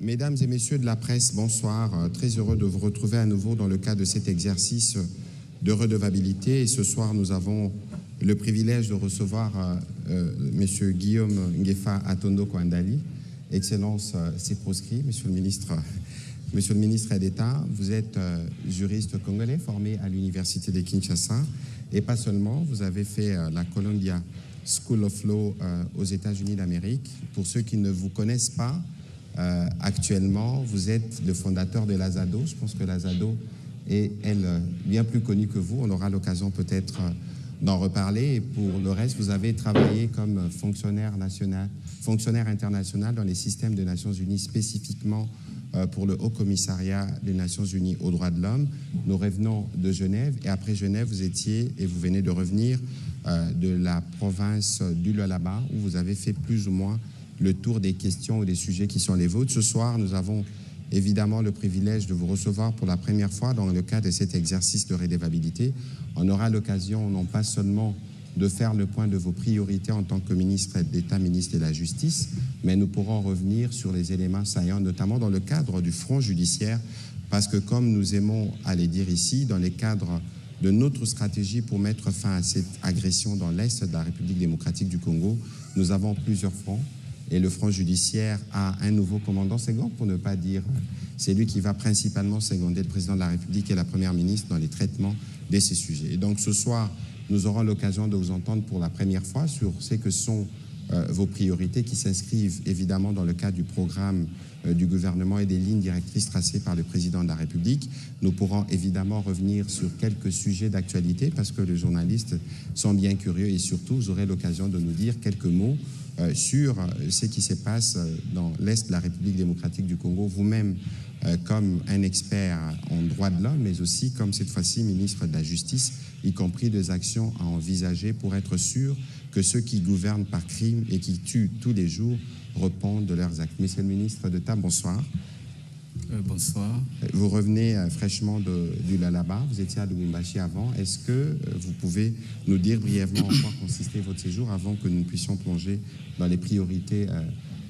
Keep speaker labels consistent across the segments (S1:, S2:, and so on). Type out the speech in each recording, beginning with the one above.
S1: Mesdames et messieurs de la presse, bonsoir. Très heureux de vous retrouver à nouveau dans le cadre de cet exercice de redevabilité. Et ce soir, nous avons le privilège de recevoir Monsieur Guillaume Ngefa Atondo Kwandali. Excellence, c'est proscrit, Monsieur le ministre d'État. Vous êtes juriste congolais formé à l'Université de Kinshasa. Et pas seulement, vous avez fait la Columbia School of Law aux États-Unis d'Amérique. Pour ceux qui ne vous connaissent pas, actuellement, vous êtes le fondateur de l'Azado. Je pense que l'Azado est, elle, bien plus connue que vous. On aura l'occasion peut-être d'en reparler. Et pour le reste, vous avez travaillé comme fonctionnaire international dans les systèmes des Nations Unies, spécifiquement pour le Haut Commissariat des Nations Unies aux droits de l'homme. Nous revenons de Genève et après Genève, vous étiez et vous venez de revenir de la province du Lualaba où vous avez fait plus ou moins le tour des questions ou des sujets qui sont les vôtres. Ce soir, nous avons évidemment le privilège de vous recevoir pour la première fois dans le cadre de cet exercice de redevabilité. On aura l'occasion non pas seulement de faire le point de vos priorités en tant que ministre d'État, ministre de la Justice, mais nous pourrons revenir sur les éléments saillants, notamment dans le cadre du front judiciaire, parce que comme nous aimons à les dire ici, dans les cadres de notre stratégie pour mettre fin à cette agression dans l'Est de la République démocratique du Congo, nous avons plusieurs fronts. Et le front judiciaire a un nouveau commandant second, pour ne pas dire, c'est lui qui va principalement seconder le président de la République et la première ministre dans les traitements de ces sujets. Et donc ce soir, nous aurons l'occasion de vous entendre pour la première fois sur ce que sont vos priorités qui s'inscrivent évidemment dans le cadre du programme du gouvernement et des lignes directrices tracées par le président de la République. Nous pourrons évidemment revenir sur quelques sujets d'actualité parce que les journalistes sont bien curieux et surtout, vous aurez l'occasion de nous dire quelques mots sur ce qui se passe dans l'Est de la République démocratique du Congo, vous-même comme un expert en droit de l'homme, mais aussi comme cette fois-ci ministre de la Justice, y compris des actions à envisager pour être sûr que ceux qui gouvernent par crime et qui tuent tous les jours répondent de leurs actes. Monsieur le ministre d'État, bonsoir.
S2: Bonsoir.
S1: Vous revenez fraîchement du Lualaba, vous étiez à Lubumbashi avant. Est-ce que vous pouvez nous dire brièvement en quoi consistait votre séjour avant que nous puissions plonger dans les priorités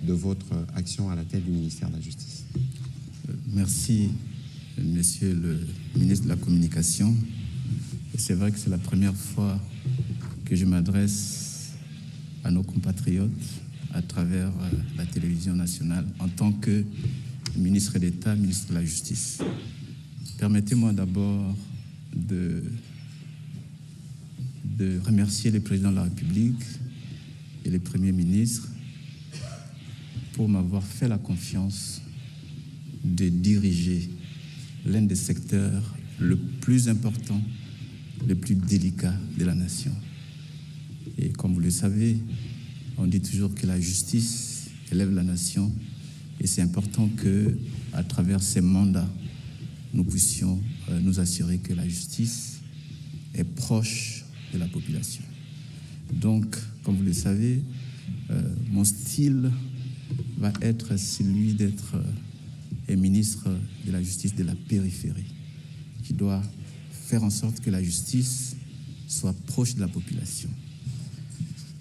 S1: de votre action à la tête du ministère de la Justice?
S2: Merci, monsieur le ministre de la Communication. C'est vrai que c'est la première fois que je m'adresse à nos compatriotes à travers la télévision nationale en tant que ministre d'État, ministre de la Justice. Permettez-moi d'abord de remercier le président de la République et le Premier ministre pour m'avoir fait la confiance de diriger l'un des secteurs le plus important, le plus délicat de la nation. Et comme vous le savez, on dit toujours que la justice élève la nation. Et c'est important qu'à travers ces mandats, nous puissions nous assurer que la justice est proche de la population. Donc, comme vous le savez, mon style va être celui d'être un ministre de la justice de la périphérie, qui doit faire en sorte que la justice soit proche de la population.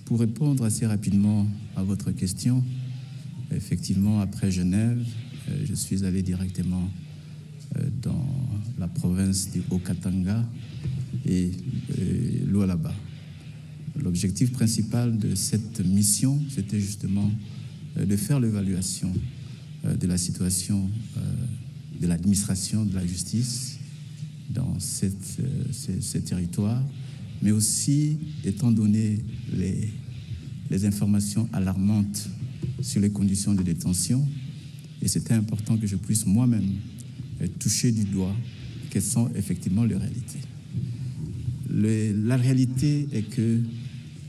S2: Pour répondre assez rapidement à votre question, effectivement, après Genève, je suis allé directement dans la province du Haut-Katanga et Lualaba. L'objectif principal de cette mission, c'était justement de faire l'évaluation de la situation de l'administration de la justice dans ces territoires, mais aussi, étant donné les informations alarmantes sur les conditions de détention, et c'était important que je puisse moi-même toucher du doigt quelles sont effectivement les réalités. La réalité est que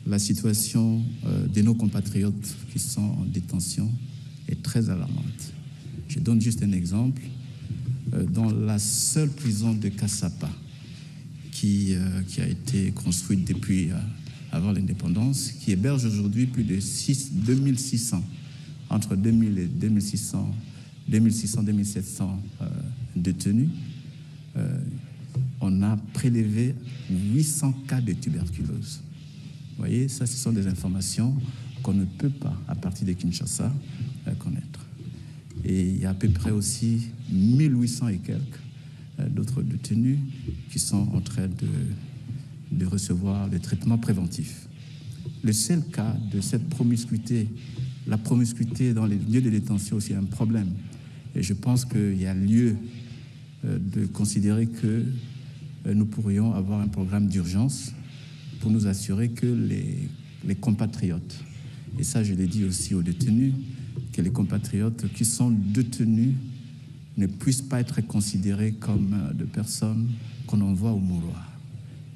S2: la situation de nos compatriotes qui sont en détention est très alarmante. Je donne juste un exemple. Dans la seule prison de Kassapa, qui a été construite depuis avant l'indépendance, qui héberge aujourd'hui plus de 2600, entre 2000 et 2700 détenus, on a prélevé 800 cas de tuberculose. Vous voyez, ça, ce sont des informations qu'on ne peut pas, à partir de Kinshasa, connaître. Et il y a à peu près aussi 1800 et quelques d'autres détenus qui sont en train de recevoir le traitement préventif. Le seul cas de cette promiscuité, la promiscuité dans les lieux de détention aussi un problème. Et je pense qu'il y a lieu de considérer que nous pourrions avoir un programme d'urgence pour nous assurer que les compatriotes, et ça je l'ai dit aussi aux détenus, que les compatriotes qui sont détenus ne puissent pas être considérés comme des personnes qu'on envoie au mouroir.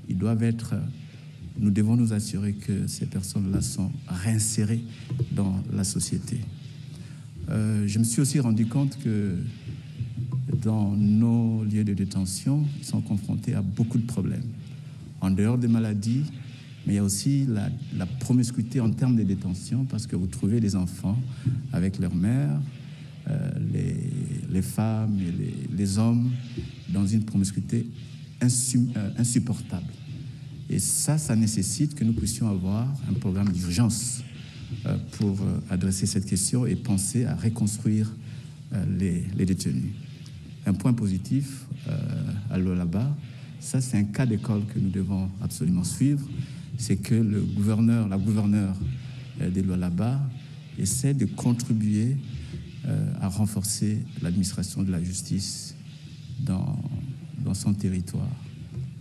S2: Ils doivent être, nous devons nous assurer que ces personnes-là sont réinsérées dans la société. Je me suis aussi rendu compte que dans nos lieux de détention, ils sont confrontés à beaucoup de problèmes. En dehors des maladies, mais il y a aussi la promiscuité en termes de détention, parce que vous trouvez des enfants avec leur mère, les femmes et les hommes dans une promiscuité insupportable. Et ça nécessite que nous puissions avoir un programme d'urgence pour adresser cette question et penser à reconstruire les détenus. Un point positif à Lualaba, ça c'est un cas d'école que nous devons absolument suivre, c'est que la gouverneure de Lualaba essaie de contribuer à renforcer l'administration de la justice dans son territoire.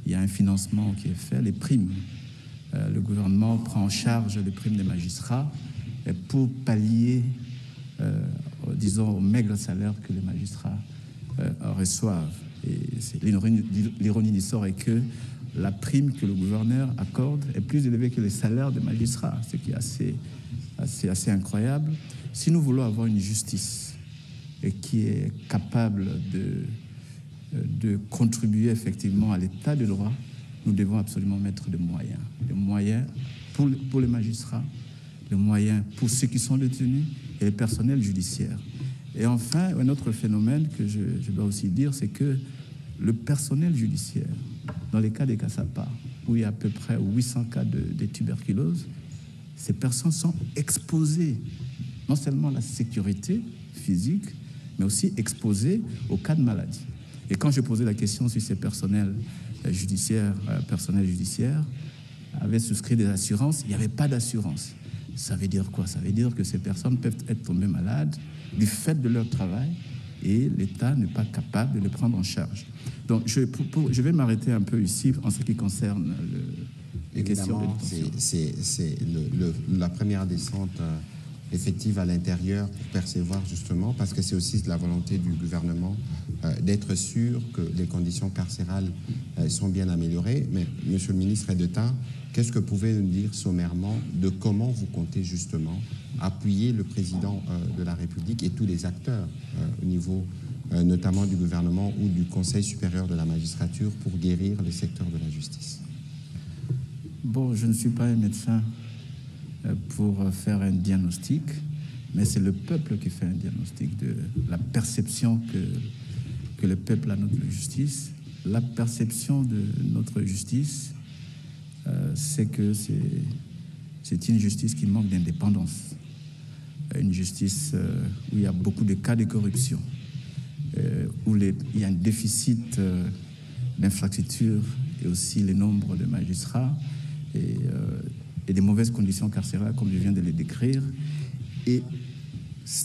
S2: Il y a un financement qui est fait, les primes. Le gouvernement prend en charge les primes des magistrats pour pallier, disons, aux maigres salaires que les magistrats reçoivent. Et l'ironie du sort est que la prime que le gouverneur accorde est plus élevée que les salaires des magistrats, ce qui est assez incroyable. Si nous voulons avoir une justice qui est capable de contribuer effectivement à l'état de droit, nous devons absolument mettre des moyens pour les magistrats, des moyens pour ceux qui sont détenus et le personnel judiciaire. Et enfin, un autre phénomène que je dois aussi dire, c'est que le personnel judiciaire, dans les cas des Cassapa, où il y a à peu près 800 cas de tuberculose, ces personnes sont exposées non seulement à la sécurité physique, mais aussi exposées aux cas de maladie. Et quand je posais la question si ces personnels judiciaires avaient souscrit des assurances, il n'y avait pas d'assurance. Ça veut dire quoi? Ça veut dire que ces personnes peuvent être tombées malades du fait de leur travail et l'État n'est pas capable de les prendre en charge. Donc, je vais m'arrêter un peu ici en ce qui concerne les questions de détention.
S1: C'est la première descente effective à l'intérieur pour percevoir justement, parce que c'est aussi de la volonté du gouvernement d'être sûr que les conditions carcérales sont bien améliorées. Mais, Monsieur le ministre d'État, qu'est-ce que vous pouvez nous dire sommairement de comment vous comptez justement appuyer le président de la République et tous les acteurs au niveau notamment du gouvernement ou du Conseil supérieur de la magistrature pour guérir le secteur de la justice?
S2: Bon, je ne suis pas un médecin pour faire un diagnostic, mais c'est le peuple qui fait un diagnostic de la perception que le peuple a de notre justice. La perception de notre justice, c'est que c'est une justice qui manque d'indépendance, une justice où il y a beaucoup de cas de corruption, où il y a un déficit d'infrastructures et aussi le nombre de magistrats et des mauvaises conditions carcérales, comme je viens de les décrire. Et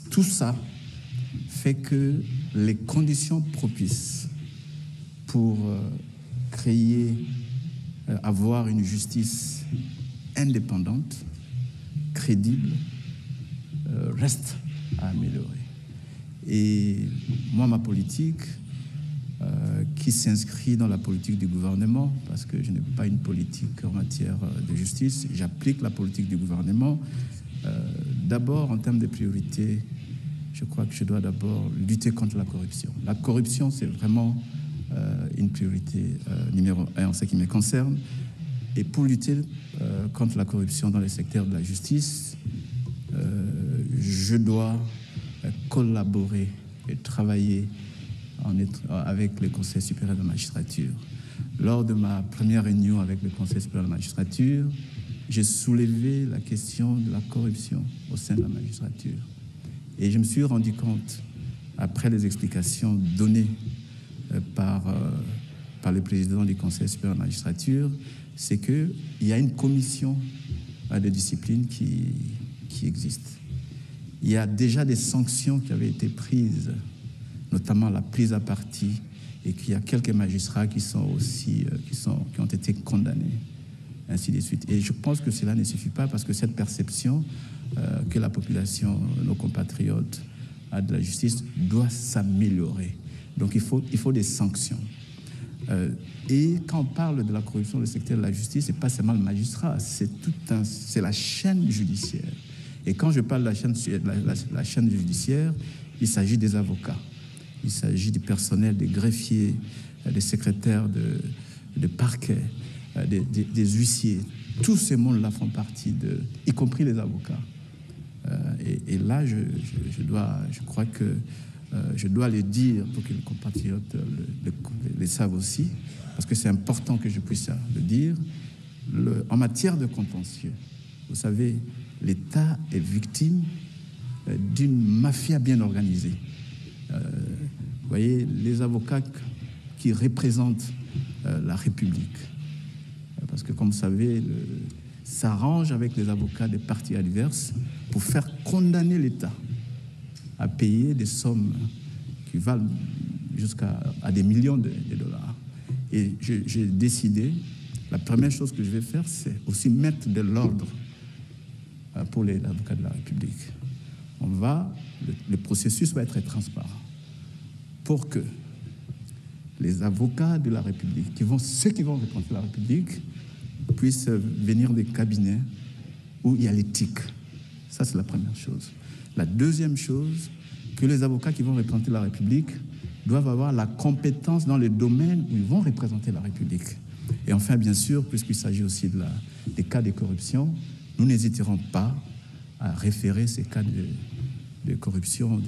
S2: tout ça fait que les conditions propices pour avoir une justice indépendante, crédible, restent à améliorer. Et moi, ma politique, qui s'inscrit dans la politique du gouvernement, parce que je n'ai pas une politique en matière de justice, j'applique la politique du gouvernement. D'abord, en termes de priorité, je crois que je dois d'abord lutter contre la corruption. La corruption, c'est vraiment une priorité numéro 1 en ce qui me concerne. Et pour lutter contre la corruption dans le secteur de la justice, je dois collaborer et travailler avec le Conseil supérieur de la magistrature. Lors de ma première réunion avec le Conseil supérieur de la magistrature, j'ai soulevé la question de la corruption au sein de la magistrature. Et je me suis rendu compte après les explications données par le président du Conseil supérieur de la magistrature, c'est qu'il y a une commission de discipline qui existe. Il y a déjà des sanctions qui avaient été prises, notamment la prise à partie, et qu'il y a quelques magistrats qui ont été condamnés, ainsi de suite. Et je pense que cela ne suffit pas parce que cette perception que la population, nos compatriotes, a de la justice doit s'améliorer. Donc il faut des sanctions. Et quand on parle de la corruption dans le secteur de la justice, ce n'est pas seulement le magistrat, c'est la chaîne judiciaire. Et quand je parle de la chaîne judiciaire, il s'agit des avocats, il s'agit du personnel, des greffiers, des secrétaires de parquet, des huissiers. Tous ces mondes-là font partie y compris les avocats. Et là, je crois que je dois le dire pour que les compatriotes le savent aussi, parce que c'est important que je puisse le dire. En matière de contentieux, vous savez, l'État est victime d'une mafia bien organisée. Vous voyez, les avocats qui représentent la République, parce que comme vous savez, s'arrangent avec les avocats des partis adverses pour faire condamner l'État à payer des sommes qui valent jusqu'à des millions de dollars. Et j'ai décidé, la première chose que je vais faire, c'est aussi mettre de l'ordre pour les avocats de la République. Le processus va être transparent pour que les avocats de la République, ceux qui vont représenter la République, puissent venir des cabinets où il y a l'éthique. Ça, c'est la première chose. La deuxième chose, que les avocats qui vont représenter la République doivent avoir la compétence dans les domaines où ils vont représenter la République. Et enfin, bien sûr, puisqu'il s'agit aussi des cas de corruption, nous n'hésiterons pas à référer ces cas de corruption,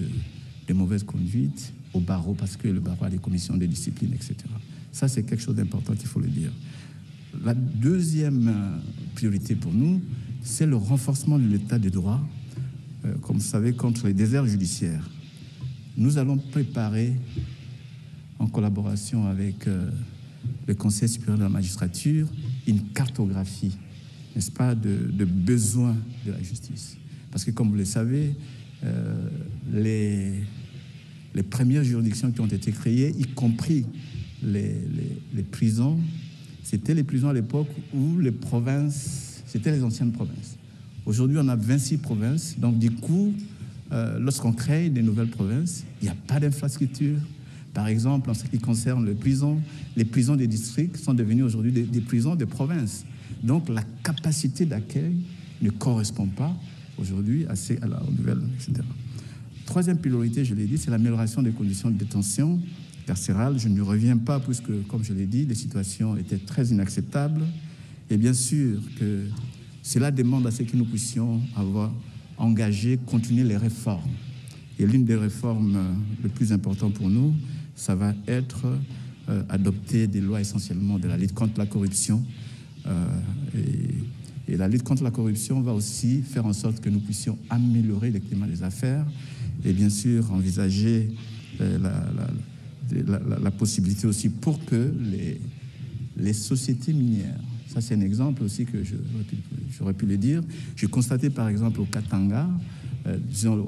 S2: de mauvaise conduite au barreau, parce que le barreau a des commissions de discipline, etc. Ça, c'est quelque chose d'important, il faut le dire. La deuxième priorité pour nous, c'est le renforcement de l'état de droit, comme vous savez, contre les déserts judiciaires. Nous allons préparer, en collaboration avec le Conseil supérieur de la magistrature, une cartographie, n'est-ce pas, de besoins de la justice. Parce que, comme vous le savez, les premières juridictions qui ont été créées, y compris les prisons, c'était les prisons à l'époque où les provinces, c'était les anciennes provinces. Aujourd'hui, on a 26 provinces. Donc, du coup, lorsqu'on crée des nouvelles provinces, il n'y a pas d'infrastructure. Par exemple, en ce qui concerne les prisons des districts sont devenues aujourd'hui des prisons de province. Donc, la capacité d'accueil ne correspond pas aujourd'hui aux nouvelles, etc. Troisième priorité, je l'ai dit, c'est l'amélioration des conditions de détention carcérale. Je ne reviens pas puisque, comme je l'ai dit, les situations étaient très inacceptables. Et bien sûr que cela demande à ce que nous puissions continuer les réformes. Et l'une des réformes les plus importantes pour nous, ça va être adopter des lois essentiellement de la lutte contre la corruption. Et la lutte contre la corruption va aussi faire en sorte que nous puissions améliorer le climat des affaires et bien sûr envisager la possibilité aussi pour que les sociétés minières, ça c'est un exemple aussi que j'aurais pu le dire, j'ai constaté par exemple au Katanga, disons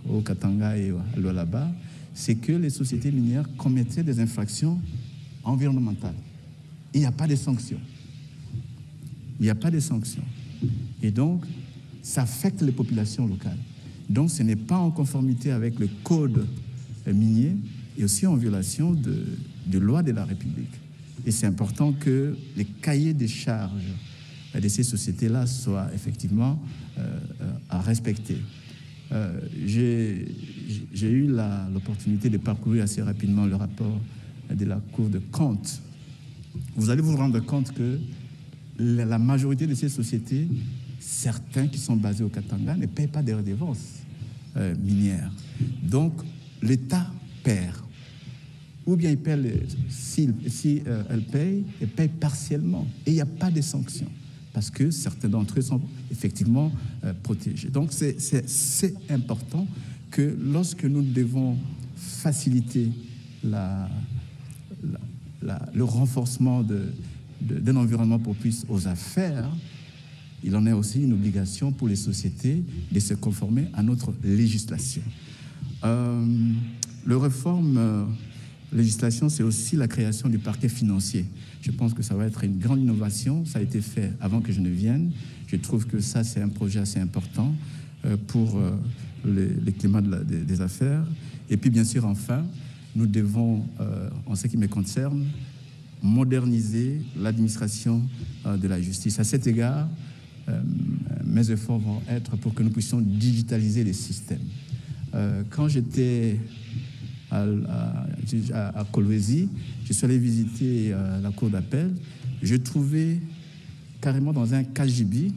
S2: au Katanga et à Lualaba, c'est que les sociétés minières commettaient des infractions environnementales. Il n'y a pas de sanctions. Il n'y a pas de sanctions. Et donc, ça affecte les populations locales. Donc, ce n'est pas en conformité avec le code minier et aussi en violation de lois de la République. Et c'est important que les cahiers des charges de ces sociétés-là soient effectivement à respecter. J'ai eu l'opportunité de parcourir assez rapidement le rapport de la Cour de compte. Vous allez vous rendre compte que la majorité de ces sociétés, certains qui sont basés au Katanga, ne payent pas des redevances minières. Donc, l'État perd. Ou bien il paye, si elle paye partiellement. Et il n'y a pas de sanctions, parce que certains d'entre eux sont effectivement protégés. Donc, c'est important que lorsque nous devons faciliter le renforcement d'un environnement propice aux affaires, il en est aussi une obligation pour les sociétés de se conformer à notre législation. Le réforme législation, c'est aussi la création du parquet financier. Je pense que ça va être une grande innovation. Ça a été fait avant que je ne vienne. Je trouve que ça, c'est un projet assez important pour les climats des affaires. Et puis, bien sûr, enfin, nous devons, en ce qui me concerne, moderniser l'administration de la justice. À cet égard, mes efforts vont être pour que nous puissions digitaliser les systèmes. Quand j'étais à Kolwezi, je suis allé visiter la cour d'appel. Je trouvais carrément dans un KGB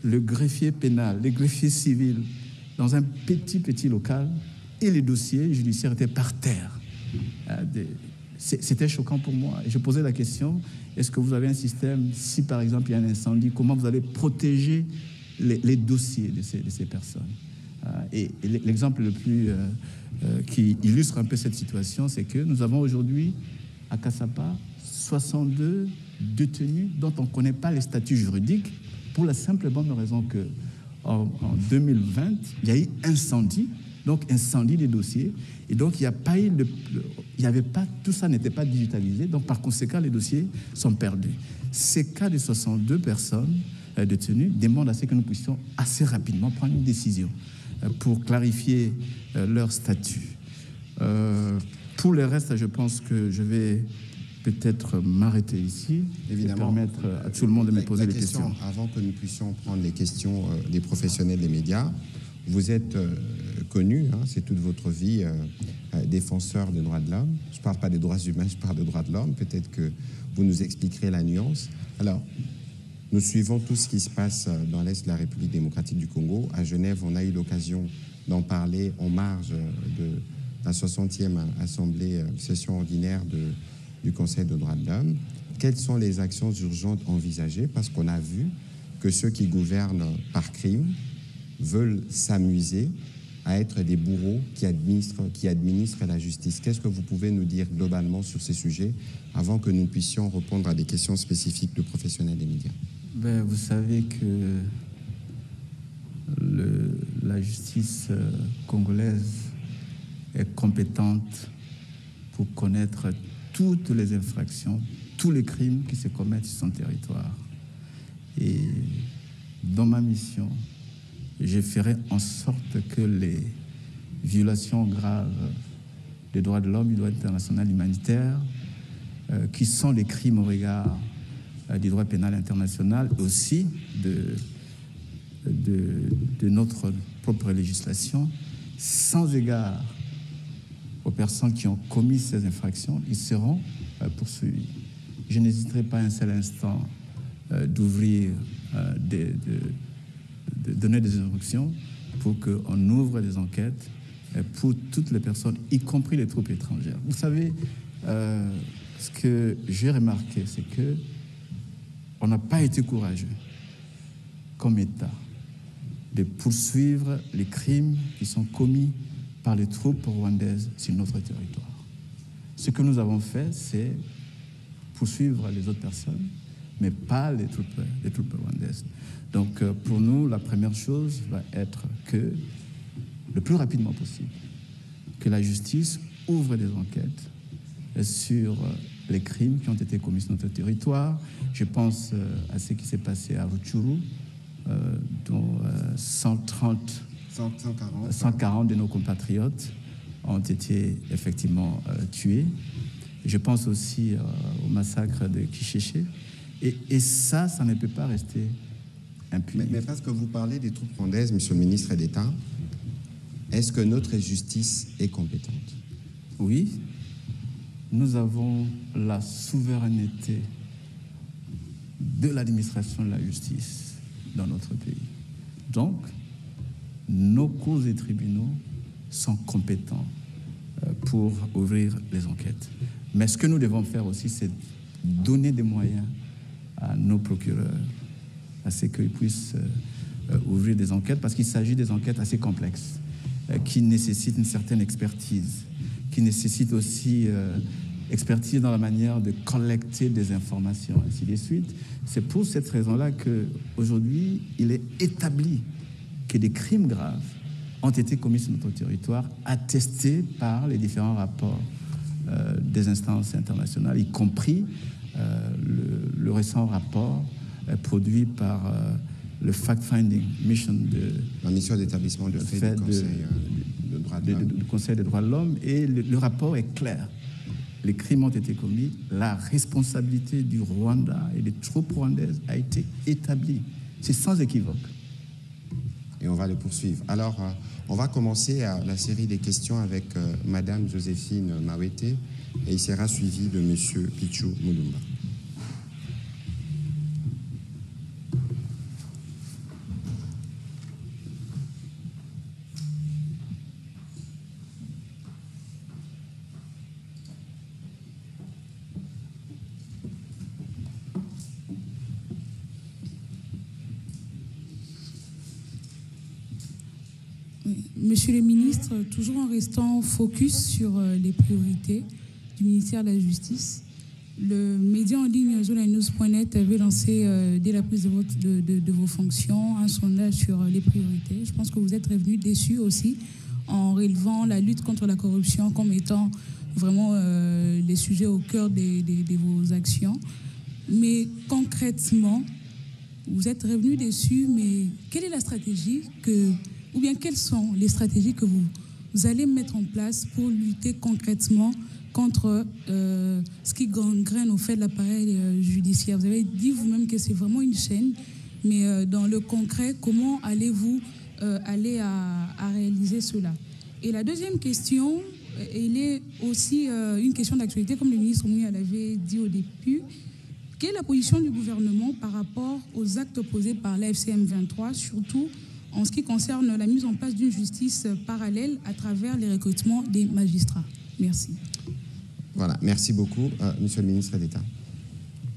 S2: le greffier pénal, le greffier civil, dans un petit local, et les dossiers judiciaires étaient par terre. C'était choquant pour moi. Et je posais la question, est-ce que vous avez un système, si par exemple il y a un incendie, comment vous allez protéger les dossiers de ces personnes? Et l'exemple le plus qui illustre un peu cette situation, c'est que nous avons aujourd'hui à Kassapa 62 détenus dont on ne connaît pas les statuts juridiques, pour la simple et bonne raison que en 2020, il y a eu incendie, donc incendie des dossiers, et donc il n'y a pas eu il y avait pas, tout ça n'était pas digitalisé, donc par conséquent les dossiers sont perdus. Ces cas de 62 personnes détenues demandent à ce que nous puissions assez rapidement prendre une décision pour clarifier leur statut. Pour le reste, je pense que je vais peut-être m'arrêter ici. Évidemment, et permettre à tout le monde de me poser les questions.
S1: Avant que nous puissions prendre les questions des professionnels des médias, vous êtes connu, c'est toute votre vie, défenseur des droits de l'homme. Je ne parle pas des droits humains, je parle des droits de l'homme. Peut-être que vous nous expliquerez la nuance. Alors, nous suivons tout ce qui se passe dans l'Est de la République démocratique du Congo. À Genève, on a eu l'occasion d'en parler en marge de la 60e assemblée, session ordinaire du Conseil des droits de l'homme. Quelles sont les actions urgentes envisagées? Parce qu'on a vu que ceux qui gouvernent par crime veulent s'amuser à être des bourreaux qui administrent la justice. Qu'est-ce que vous pouvez nous dire globalement sur ces sujets avant que nous puissions répondre à des questions spécifiques de professionnels des médias?
S2: Vous savez que la justice congolaise est compétente pour connaître toutes les infractions, tous les crimes qui se commettent sur son territoire. Et dans ma mission, je ferai en sorte que les violations graves des droits de l'homme, du droit international humanitaire, qui sont des crimes au regard du droit pénal international, aussi de notre propre législation, sans égard aux personnes qui ont commis ces infractions, ils seront poursuivis. Je n'hésiterai pas un seul instant d'ouvrir, de donner des instructions pour qu'on ouvre des enquêtes pour toutes les personnes, y compris les troupes étrangères. Vous savez, ce que j'ai remarqué, c'est que on n'a pas été courageux comme État de poursuivre les crimes qui sont commis par les troupes rwandaises sur notre territoire. Ce que nous avons fait, c'est poursuivre les autres personnes, mais pas les troupes rwandaises. Donc, pour nous, la première chose va être que, le plus rapidement possible, que la justice ouvre des enquêtes sur les crimes qui ont été commis sur notre territoire. Je pense à ce qui s'est passé à Rutshuru, dont 140 de nos compatriotes ont été effectivement tués. Je pense aussi au massacre de Kishishe. Et ça ne peut pas rester impuni.
S1: Mais parce que vous parlez des troupes rwandaises, Monsieur le ministre d'État, est-ce que notre justice est compétente?
S2: Oui, nous avons la souveraineté de l'administration de la justice dans notre pays. Donc, nos cours et tribunaux sont compétents pour ouvrir les enquêtes. Mais ce que nous devons faire aussi, c'est donner des moyens à nos procureurs, à ce qu'ils puissent ouvrir des enquêtes, parce qu'il s'agit des enquêtes assez complexes. qui nécessite une certaine expertise, qui nécessite aussi expertise dans la manière de collecter des informations, ainsi de suite. C'est pour cette raison-là qu'aujourd'hui, il est établi que des crimes graves ont été commis sur notre territoire, attestés par les différents rapports des instances internationales, y compris le récent rapport produit par le Fact-Finding Mission
S1: la mission d'établissement de fait du
S2: Conseil des droits de l'homme. Et le rapport est clair. Les crimes ont été commis, la responsabilité du Rwanda et des troupes rwandaises a été établie. C'est sans équivoque.
S1: Et on va le poursuivre. Alors, on va commencer la série des questions avec Madame Joséphine Mawete et il sera suivi de Monsieur Pichou Mulumba.
S3: Monsieur le ministre, toujours en restant focus sur les priorités du ministère de la Justice, le média en ligne ZonaNews.net avait lancé, dès la prise de vos fonctions, un sondage sur les priorités. Je pense que vous êtes revenu déçu aussi en relevant la lutte contre la corruption comme étant vraiment les sujets au cœur de vos actions. Mais concrètement, vous êtes revenu déçu, mais quelle est la stratégie ou bien quelles sont les stratégies que vous allez mettre en place pour lutter concrètement contre ce qui gangrène au fait de l'appareil judiciaire? Vous avez dit vous-même que c'est vraiment une chaîne, mais dans le concret, comment allez-vous aller à réaliser cela? Et la deuxième question, elle est aussi une question d'actualité, comme le ministre Mouya l'avait dit au début. Quelle est la position du gouvernement par rapport aux actes posés par l'AFC M23, surtout en ce qui concerne la mise en place d'une justice parallèle à travers les recrutements des magistrats? Merci.
S1: Voilà, merci beaucoup, Monsieur le ministre d'État.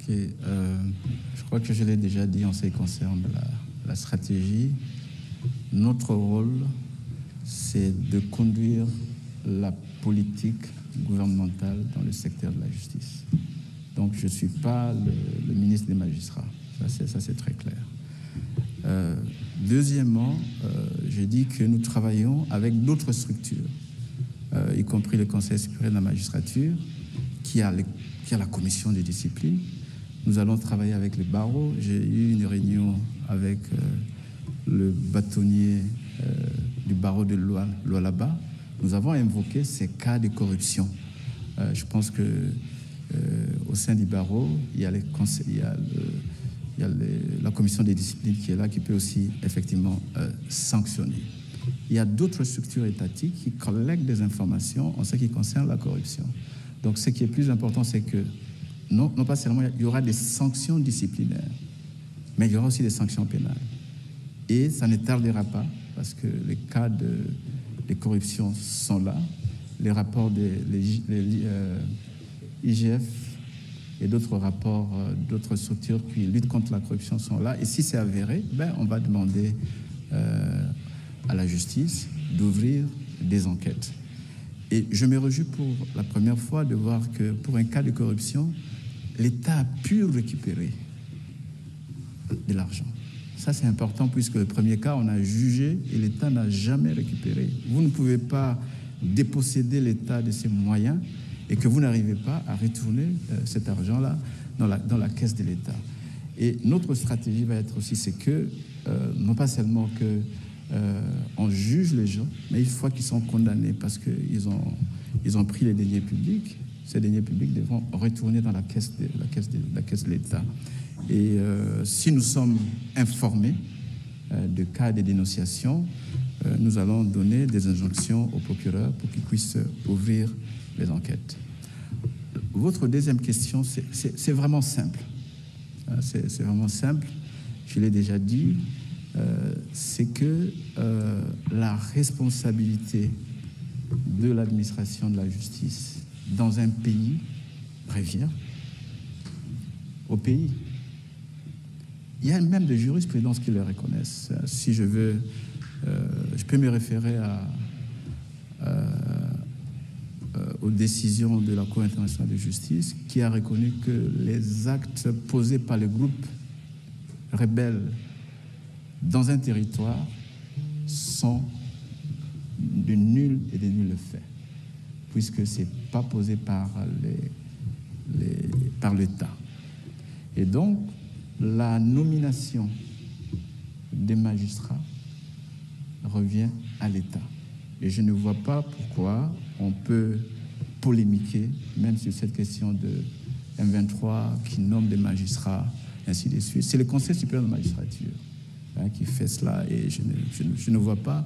S2: Ok, je crois que je l'ai déjà dit en ce qui concerne la stratégie. Notre rôle, c'est de conduire la politique gouvernementale dans le secteur de la justice. Donc, je ne suis pas le ministre des magistrats. Ça c'est très clair. Deuxièmement, j'ai dit que nous travaillons avec d'autres structures, y compris le Conseil supérieur de la magistrature, qui a la commission de discipline. Nous allons travailler avec le barreau. J'ai eu une réunion avec le bâtonnier du barreau de Lualaba. Nous avons invoqué ces cas de corruption. Je pense que au sein du barreau, il y a la commission des disciplines qui est là, qui peut aussi effectivement sanctionner. Il y a d'autres structures étatiques qui collectent des informations en ce qui concerne la corruption. Donc ce qui est plus important, c'est que non pas seulement il y aura des sanctions disciplinaires, mais il y aura aussi des sanctions pénales. Et ça ne tardera pas, parce que les cas de corruption sont là. Les rapports des IGF et d'autres rapports, d'autres structures qui luttent contre la corruption sont là. Et si c'est avéré, on va demander à la justice d'ouvrir des enquêtes. Et je me réjouis pour la première fois de voir que pour un cas de corruption, l'État a pu récupérer de l'argent. Ça, c'est important puisque le premier cas, on a jugé et l'État n'a jamais récupéré. Vous ne pouvez pas déposséder l'État de ses moyens et que vous n'arrivez pas à retourner cet argent-là dans la caisse de l'État. Et notre stratégie va être aussi, c'est que, non pas seulement on juge les gens, mais une fois qu'ils sont condamnés parce qu'ils ont pris les deniers publics, ces deniers publics devront retourner dans la caisse de l'État. Et si nous sommes informés de cas de dénonciation, nous allons donner des injonctions au procureur pour qu'il puisse ouvrir les enquêtes. Votre deuxième question, c'est vraiment simple. C'est vraiment simple. Je l'ai déjà dit. C'est que la responsabilité de l'administration de la justice dans un pays revient au pays. Il y a même des jurisprudences qui le reconnaissent. Si je veux, je peux me référer aux décisions de la Cour internationale de justice qui a reconnu que les actes posés par les groupes rebelles dans un territoire sont de nuls et de nuls faits, puisque ce n'est pas posé par l'État. Et donc, la nomination des magistrats revient à l'État. Et je ne vois pas pourquoi on peut polémiquer, même sur cette question de M23 qui nomme des magistrats, ainsi de suite. C'est le Conseil supérieur de la magistrature qui fait cela, et je ne vois pas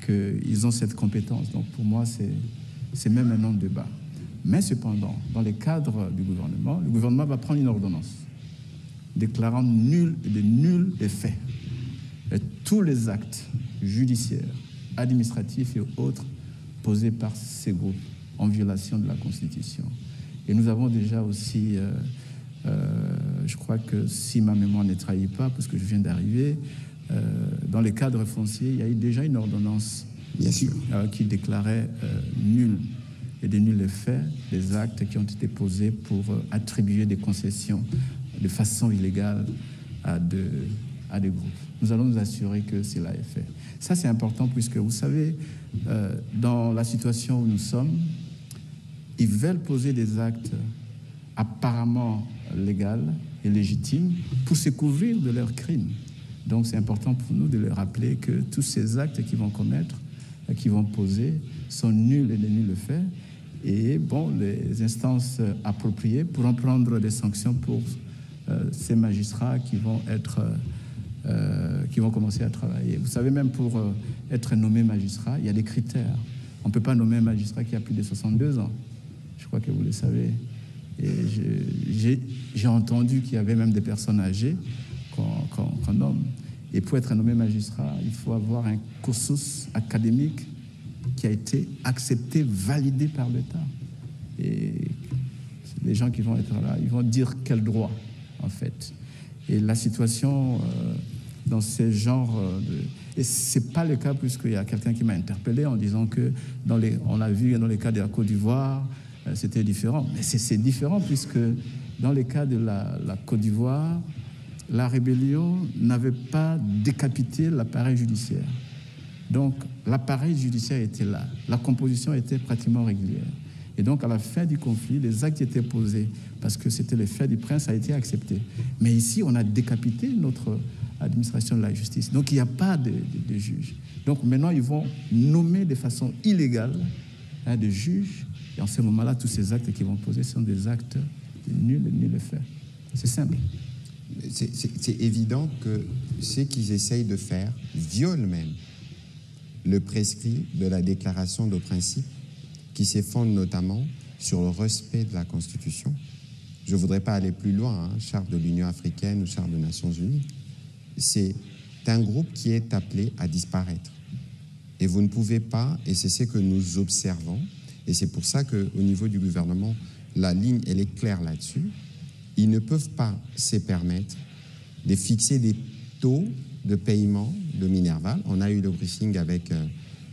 S2: qu'ils ont cette compétence. Donc pour moi, c'est même un non-débat. Mais cependant, dans le cadre du gouvernement, le gouvernement va prendre une ordonnance déclarant nuls les faits. Et tous les actes judiciaires, administratifs et autres posés par ces groupes en violation de la Constitution. Et nous avons déjà aussi, je crois que si ma mémoire ne trahit pas, parce que je viens d'arriver, dans les cadres fonciers, il y a eu déjà une ordonnance qui déclarait nuls et de nuls faits les actes qui ont été posés pour attribuer des concessions de façon illégale à des groupes. Nous allons nous assurer que cela est fait. Ça, c'est important puisque, vous savez, dans la situation où nous sommes, ils veulent poser des actes apparemment légaux et légitimes pour se couvrir de leurs crimes. Donc, c'est important pour nous de leur rappeler que tous ces actes qu'ils vont commettre, qu'ils vont poser, sont nuls et de nuls faits. Et bon, les instances appropriées pourront prendre des sanctions pour ces magistrats qui vont commencer à travailler. Vous savez, même pour être nommé magistrat, il y a des critères. On ne peut pas nommer un magistrat qui a plus de 62 ans. Je crois que vous le savez. Et j'ai entendu qu'il y avait même des personnes âgées qu'on nomme. Et pour être nommé magistrat, il faut avoir un cursus académique qui a été accepté, validé par l'État. Et les gens qui vont être là, ils vont dire quel droit, en fait. Et la situation dans ces genres et ce n'est pas le cas, puisqu'il y a quelqu'un qui m'a interpellé en disant que on a vu dans les cas de la Côte d'Ivoire, c'était différent. Mais c'est différent, puisque dans les cas de la Côte d'Ivoire, la rébellion n'avait pas décapité l'appareil judiciaire. Donc, l'appareil judiciaire était là. La composition était pratiquement régulière. Et donc, à la fin du conflit, les actes qui étaient posés, parce que c'était le fait du prince, a été accepté. Mais ici, on a décapité notre administration de la justice. Donc, il n'y a pas de juge. Donc, maintenant, ils vont nommer de façon illégale des juges. Et en ce moment-là, tous ces actes qu'ils vont poser sont des actes nuls et nuls faits. C'est simple.
S1: C'est évident que ce qu'ils essayent de faire viole même le prescrit de la déclaration de principe qui se fonde notamment sur le respect de la Constitution. Je ne voudrais pas aller plus loin, charte de l'Union africaine ou charte des Nations unies. C'est un groupe qui est appelé à disparaître. Et vous ne pouvez pas, et c'est ce que nous observons, et c'est pour ça qu'au niveau du gouvernement, la ligne, elle est claire là-dessus. Ils ne peuvent pas se permettre de fixer des taux de paiement de Minerval. On a eu le briefing avec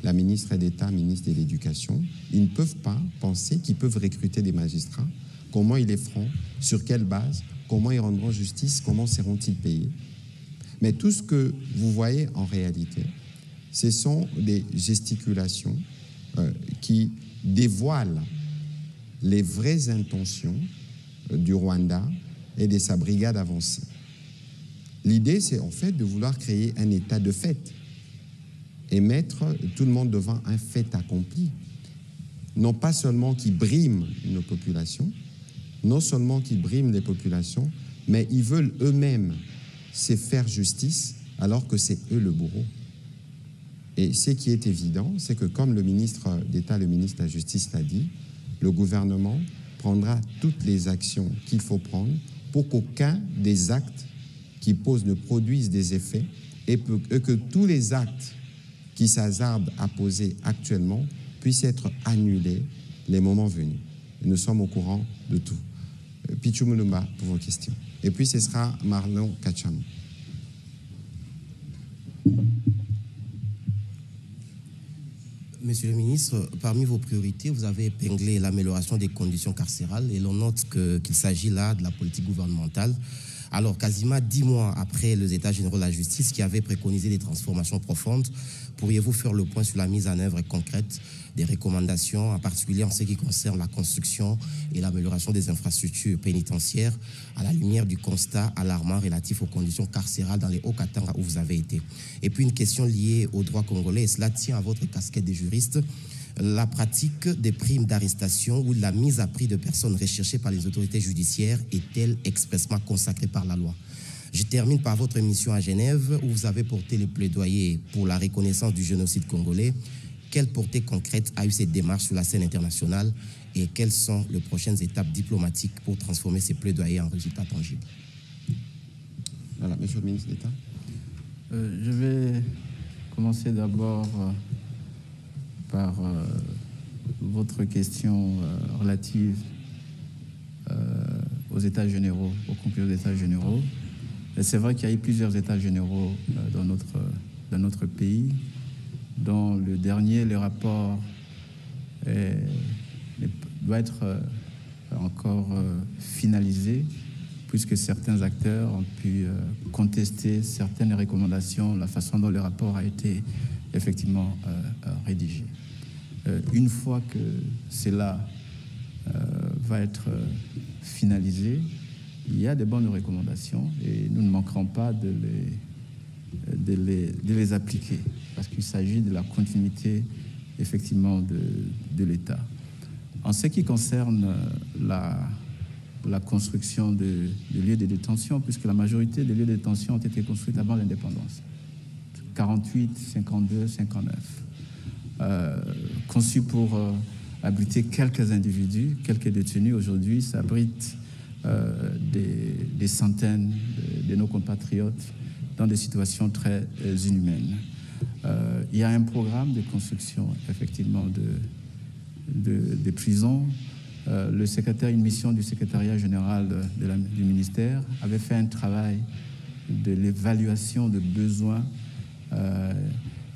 S1: la ministre d'État, ministre de l'Éducation. Ils ne peuvent pas penser qu'ils peuvent recruter des magistrats. Comment ils les feront? Sur quelle base? Comment ils rendront justice? Comment seront-ils payés? Mais tout ce que vous voyez en réalité, ce sont des gesticulations qui dévoilent les vraies intentions du Rwanda et de sa brigade avancée. L'idée, c'est en fait de vouloir créer un état de fait et mettre tout le monde devant un fait accompli. Non pas seulement qui briment nos populations, non seulement qui briment les populations, mais ils veulent eux-mêmes se faire justice alors que c'est eux le bourreau. Et ce qui est évident, c'est que comme le ministre d'État, le ministre de la Justice l'a dit, le gouvernement prendra toutes les actions qu'il faut prendre pour qu'aucun des actes qui posent ne produisent des effets et que tous les actes qui s'hasardent à poser actuellement puissent être annulés les moments venus. Et nous sommes au courant de tout. Pichu Mulumba pour vos questions. Et puis ce sera Marlon Kacham.
S4: Monsieur le ministre, parmi vos priorités, vous avez épinglé l'amélioration des conditions carcérales et l'on note qu'il s'agit là de la politique gouvernementale. Alors, quasiment 10 mois après les États généraux de la justice qui avaient préconisé des transformations profondes, pourriez-vous faire le point sur la mise en œuvre concrète des recommandations, en particulier en ce qui concerne la construction et l'amélioration des infrastructures pénitentiaires, à la lumière du constat alarmant relatif aux conditions carcérales dans les Hauts-Katanga où vous avez été? Et puis une question liée au droit congolais, et cela tient à votre casquette de juriste. La pratique des primes d'arrestation ou de la mise à prix de personnes recherchées par les autorités judiciaires est-elle expressément consacrée par la loi? Je termine par votre mission à Genève où vous avez porté le plaidoyer pour la reconnaissance du génocide congolais. Quelle portée concrète a eu cette démarche sur la scène internationale et quelles sont les prochaines étapes diplomatiques pour transformer ces plaidoyers en résultats tangibles?
S1: Voilà, Monsieur le ministre d'État.
S2: Je vais commencer d'abord par votre question relative aux États généraux, aux conclusions des États généraux. C'est vrai qu'il y a eu plusieurs États généraux dans notre pays. Dans le dernier, le rapport doit être encore finalisé, puisque certains acteurs ont pu contester certaines recommandations, la façon dont le rapport a été effectivement rédigé. Une fois que cela va être finalisé, il y a de bonnes recommandations et nous ne manquerons pas de les appliquer parce qu'il s'agit de la continuité effectivement de l'État. En ce qui concerne la construction de lieux de détention, puisque la majorité des lieux de détention ont été construits avant l'indépendance, 48, 52, 59, conçus pour abriter quelques individus, quelques détenus. Aujourd'hui, ça abrite des centaines de nos compatriotes dans des situations très inhumaines. Il y a un programme de construction, effectivement, des prisons. Une mission du secrétariat général du ministère avait fait un travail de l'évaluation de besoins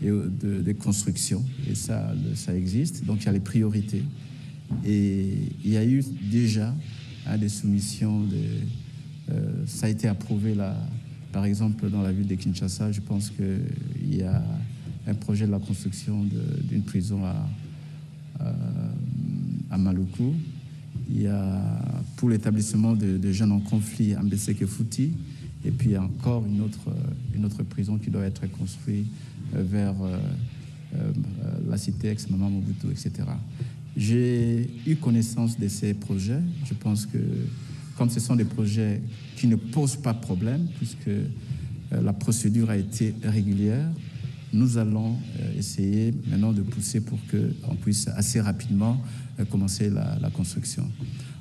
S2: et de construction. Et ça existe. Donc, il y a les priorités. Et il y a eu déjà des soumissions. Ça a été approuvé là. Par exemple, dans la ville de Kinshasa, je pense qu'il y a un projet de la construction d'une prison à Maluku. Il y a pour l'établissement de jeunes en conflit à Mbeseke-Fouti. Et puis il y a encore une autre prison qui doit être construite vers la cité ex-Mama Mobutu, etc. J'ai eu connaissance de ces projets. Je pense que comme ce sont des projets qui ne posent pas problème, puisque la procédure a été régulière, nous allons essayer maintenant de pousser pour qu'on puisse assez rapidement commencer la construction.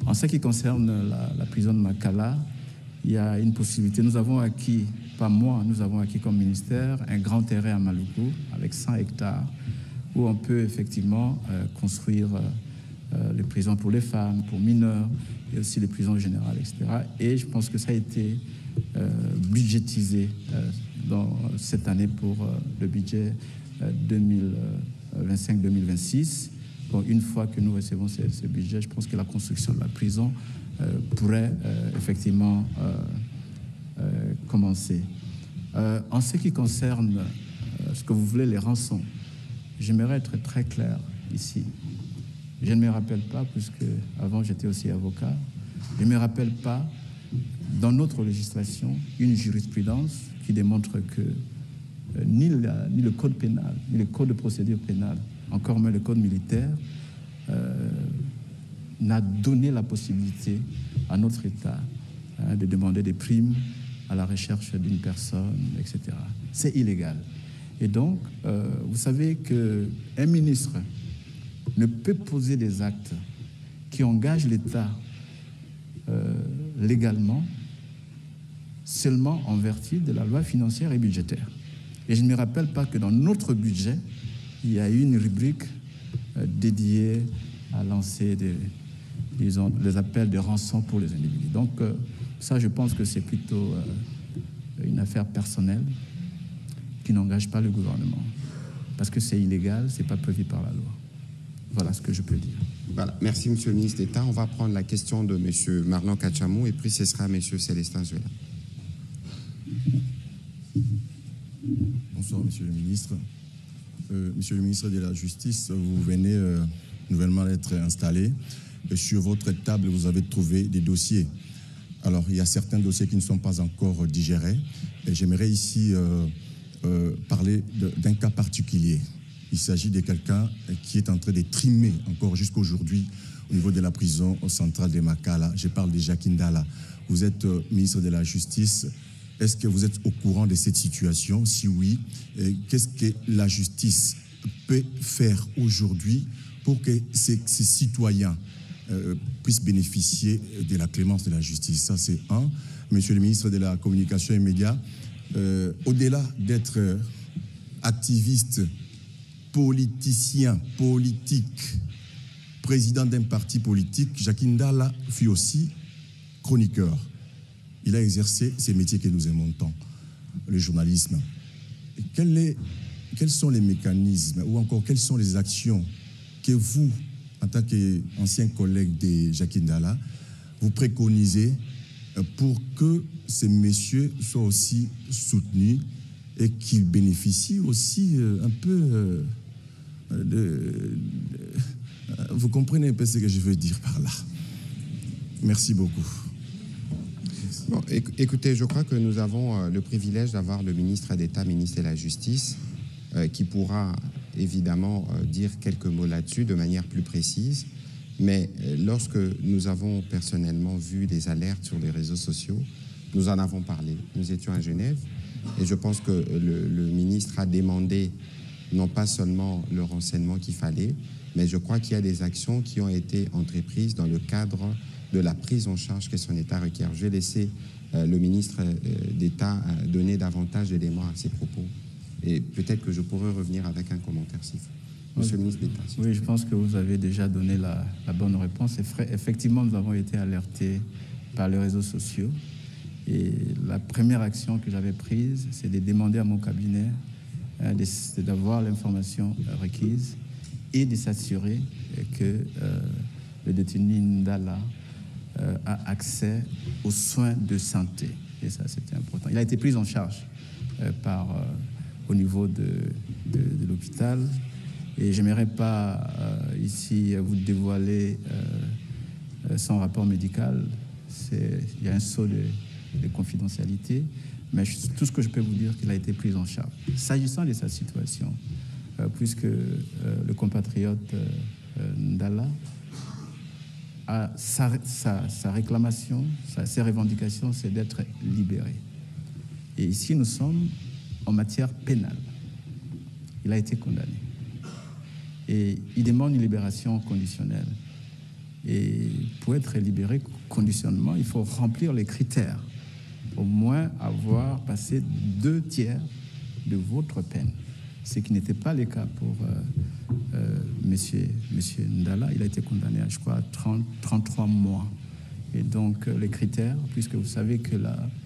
S2: En ce qui concerne la prison de Makala, il y a une possibilité. Nous avons acquis, pas moi, nous avons acquis comme ministère un grand terrain à Maluku avec 100 hectares où on peut effectivement construire les prisons pour les femmes, pour mineurs, et aussi les prisons générales, etc. Et je pense que ça a été budgétisé dans cette année pour le budget 2025-2026. Bon, une fois que nous recevons ce budget, je pense que la construction de la prison pourrait effectivement commencer. En ce qui concerne ce que vous voulez, les rançons, j'aimerais être très clair ici. Je ne me rappelle pas, puisque avant j'étais aussi avocat, je ne me rappelle pas dans notre législation une jurisprudence qui démontre que ni le code pénal, ni le code de procédure pénale, encore moins le code militaire, n'a donné la possibilité à notre État de demander des primes à la recherche d'une personne, etc. C'est illégal. Et donc, vous savez qu'un ministre ne peut poser des actes qui engagent l'État légalement seulement en vertu de la loi financière et budgétaire. Et je ne me rappelle pas que dans notre budget, il y a eu une rubrique dédiée à lancer les appels de rançon pour les individus. Donc ça, je pense que c'est plutôt une affaire personnelle qui n'engage pas le gouvernement. parce que c'est illégal, ce n'est pas prévu par la loi. Voilà ce que je peux dire.
S1: Voilà. Merci, Monsieur le ministre d'État. On va prendre la question de Monsieur Marlon Kachamou et puis ce sera Monsieur Célestin Zuela.
S5: Bonsoir, Monsieur le ministre. Monsieur le ministre de la Justice, vous venez nouvellement d'être installé. Et sur votre table, vous avez trouvé des dossiers. Alors, il y a certains dossiers qui ne sont pas encore digérés. Et j'aimerais ici parler d'un cas particulier. Il s'agit de quelqu'un qui est en train de trimer encore jusqu'aujourd'hui au niveau de la prison centrale de Makala. Je parle de Jacques Ndala. Vous êtes ministre de la Justice. Est-ce que vous êtes au courant de cette situation? Si oui, qu'est-ce que la justice peut faire aujourd'hui pour que ces citoyens puissent bénéficier de la clémence de la justice? Ça, c'est un. Monsieur le ministre de la Communication et Médias, au-delà d'être activiste, politicien, politique, président d'un parti politique, Jacques Ndala fut aussi chroniqueur. Il a exercé ces métiers que nous aimons tant, le journalisme. Quels sont les mécanismes ou encore quelles sont les actions que vous, en tant qu'ancien collègue de Jacques Ndala, vous préconisez pour que ces messieurs soient aussi soutenus et qu'ils bénéficient aussi un peu vous comprenez un peu ce que je veux dire par là. Merci beaucoup.
S1: Bon, écoutez, je crois que nous avons le privilège d'avoir le ministre d'État, ministre de la Justice, qui pourra évidemment dire quelques mots là-dessus de manière plus précise. Mais lorsque nous avons personnellement vu des alertes sur les réseaux sociaux, nous en avons parlé. Nous étions à Genève et je pense que le ministre a demandé non pas seulement le renseignement qu'il fallait, mais je crois qu'il y a des actions qui ont été entreprises dans le cadre de la prise en charge que son État requiert. Je vais laisser le ministre d'État donner davantage d'éléments à ses propos. Et peut-être que je pourrais revenir avec un commentaire s'il faut. Monsieur le ministre d'État.
S2: Oui, je pense que vous avez déjà donné la bonne réponse. Effectivement, nous avons été alertés par les réseaux sociaux. Et la première action que j'avais prise, c'est de demander à mon cabinet d'avoir l'information requise et de s'assurer que le détenu Ndala a accès aux soins de santé. Et ça, c'était important. Il a été pris en charge au niveau de l'hôpital. Et je n'aimerais pas ici vous dévoiler son rapport médical. Il y a un saut de confidentialité. Mais tout ce que je peux vous dire, qu'il a été pris en charge. S'agissant de sa situation, puisque le compatriote Ndala a sa réclamation, ses revendications, c'est d'être libéré. Et ici, nous sommes en matière pénale. Il a été condamné. Et il demande une libération conditionnelle. Et pour être libéré conditionnellement, il faut remplir les critères. Au moins avoir passé 2/3 de votre peine. Ce qui n'était pas le cas pour monsieur Ndala. Il a été condamné à, je crois, 33 mois. Et donc, les critères, puisque vous savez que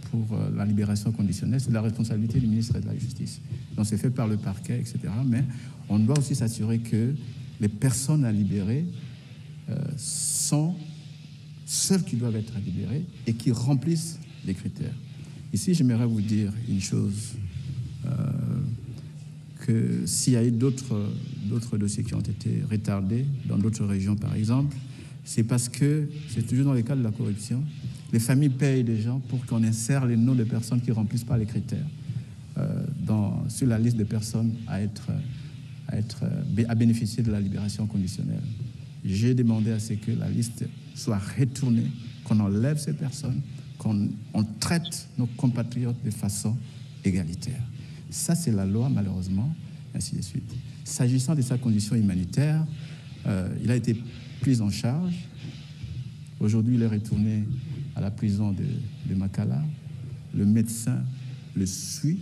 S2: pour la libération conditionnelle, c'est la responsabilité du ministre de la Justice. Donc, c'est fait par le parquet, etc. Mais on doit aussi s'assurer que les personnes à libérer sont celles qui doivent être libérées et qui remplissent les critères. Ici, j'aimerais vous dire une chose, que s'il y a eu d'autres dossiers qui ont été retardés dans d'autres régions, par exemple, c'est parce que, c'est toujours dans le cas de la corruption, les familles payent des gens pour qu'on insère les noms de personnes qui ne remplissent pas les critères sur la liste de personnes à bénéficier de la libération conditionnelle. J'ai demandé à ce que la liste soit retournée, qu'on enlève ces personnes, qu'on traite nos compatriotes de façon égalitaire. Ça, c'est la loi, malheureusement, ainsi de suite. S'agissant de sa condition humanitaire, il a été pris en charge. Aujourd'hui, il est retourné à la prison de Makala. Le médecin le suit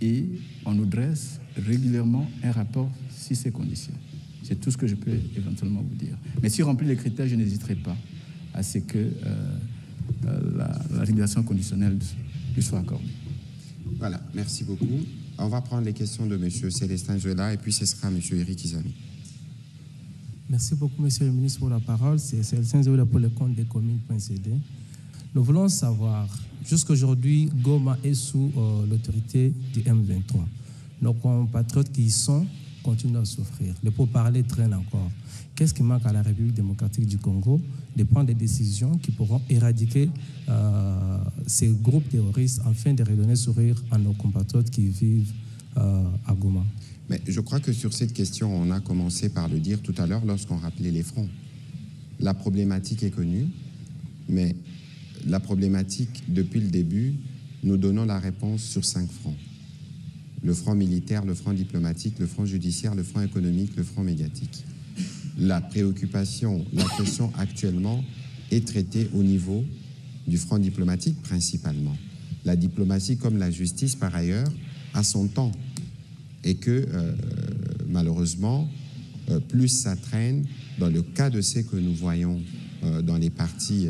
S2: et on nous dresse régulièrement un rapport sur ses conditions. C'est tout ce que je peux éventuellement vous dire. Mais s'il remplit les critères, je n'hésiterai pas à ce que la libération conditionnelle lui soit accordée.
S1: Voilà, merci beaucoup. On va prendre les questions de M. Célestin Zuela et puis ce sera M. Eric Izami.
S6: Merci beaucoup, Monsieur le ministre, pour la parole. C'est Célestin Zuela pour le compte des communes.cd. Nous voulons savoir, jusqu'aujourd'hui, Goma est sous l'autorité du M23. Nos compatriotes qui y sont continuent à souffrir. Le pourparlers traîne encore. Qu'est-ce qui manque à la République démocratique du Congo de prendre des décisions qui pourront éradiquer ces groupes terroristes afin de redonner sourire à nos compatriotes qui vivent à Goma?
S1: Mais je crois que sur cette question, on a commencé par le dire tout à l'heure lorsqu'on rappelait les fronts. La problématique est connue, mais la problématique, depuis le début, nous donnons la réponse sur 5 fronts. Le front militaire, le front diplomatique, le front judiciaire, le front économique, le front médiatique. La préoccupation, la question actuellement est traitée au niveau du front diplomatique principalement. La diplomatie comme la justice, par ailleurs, a son temps. Et que, malheureusement, plus ça traîne, dans le cas de ce que nous voyons dans les partis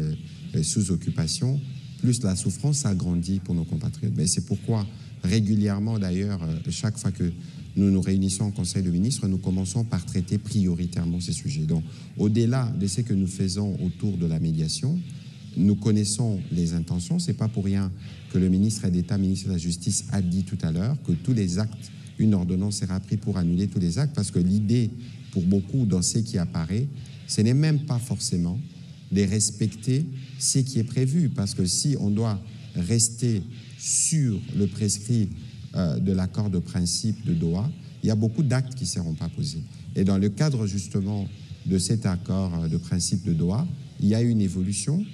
S1: sous occupation, plus la souffrance s'agrandit pour nos compatriotes. Mais c'est pourquoi, régulièrement d'ailleurs, chaque fois que nous nous réunissons au Conseil de ministres, nous commençons par traiter prioritairement ces sujets. Donc, au-delà de ce que nous faisons autour de la médiation, nous connaissons les intentions. Ce n'est pas pour rien que le ministre d'État, ministre de la Justice, a dit tout à l'heure que tous les actes, une ordonnance sera prise pour annuler tous les actes, parce que l'idée, pour beaucoup dans ce qui apparaît, ce n'est même pas forcément de respecter ce qui est prévu, parce que si on doit rester sur le prescrit de l'accord de principe de Doha, il y a beaucoup d'actes qui ne seront pas posés. Et dans le cadre justement de cet accord de principe de Doha, il y a une évolution.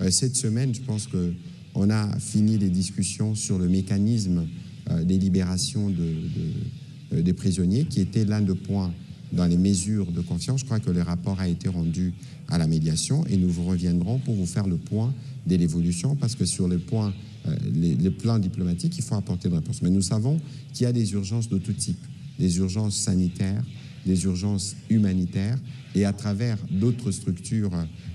S1: Cette semaine, je pense qu'on a fini les discussions sur le mécanisme des libérations des prisonniers, qui était l'un des points dans les mesures de confiance. Je crois que le rapport a été rendu à la médiation et nous vous reviendrons pour vous faire le point de l'évolution, parce que sur le point, les plans diplomatiques, il faut apporter des réponses. Mais nous savons qu'il y a des urgences de tout type, des urgences sanitaires, des urgences humanitaires, et à travers d'autres structures,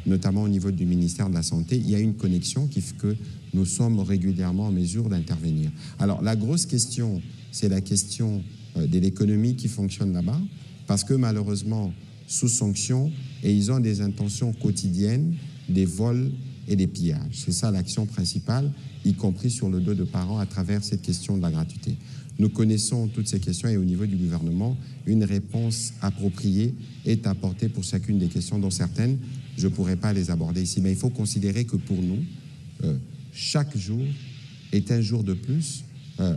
S1: notamment au niveau du ministère de la Santé, il y a une connexion qui fait que nous sommes régulièrement en mesure d'intervenir. Alors, la grosse question, c'est la question de l'économie qui fonctionne là-bas, parce que malheureusement, sous sanction, et ils ont des intentions quotidiennes, des vols et des pillages. C'est ça l'action principale, y compris sur le dos de parents à travers cette question de la gratuité. Nous connaissons toutes ces questions et au niveau du gouvernement, une réponse appropriée est apportée pour chacune des questions, dont certaines, je ne pourrais pas les aborder ici. Mais il faut considérer que pour nous, chaque jour est un jour de plus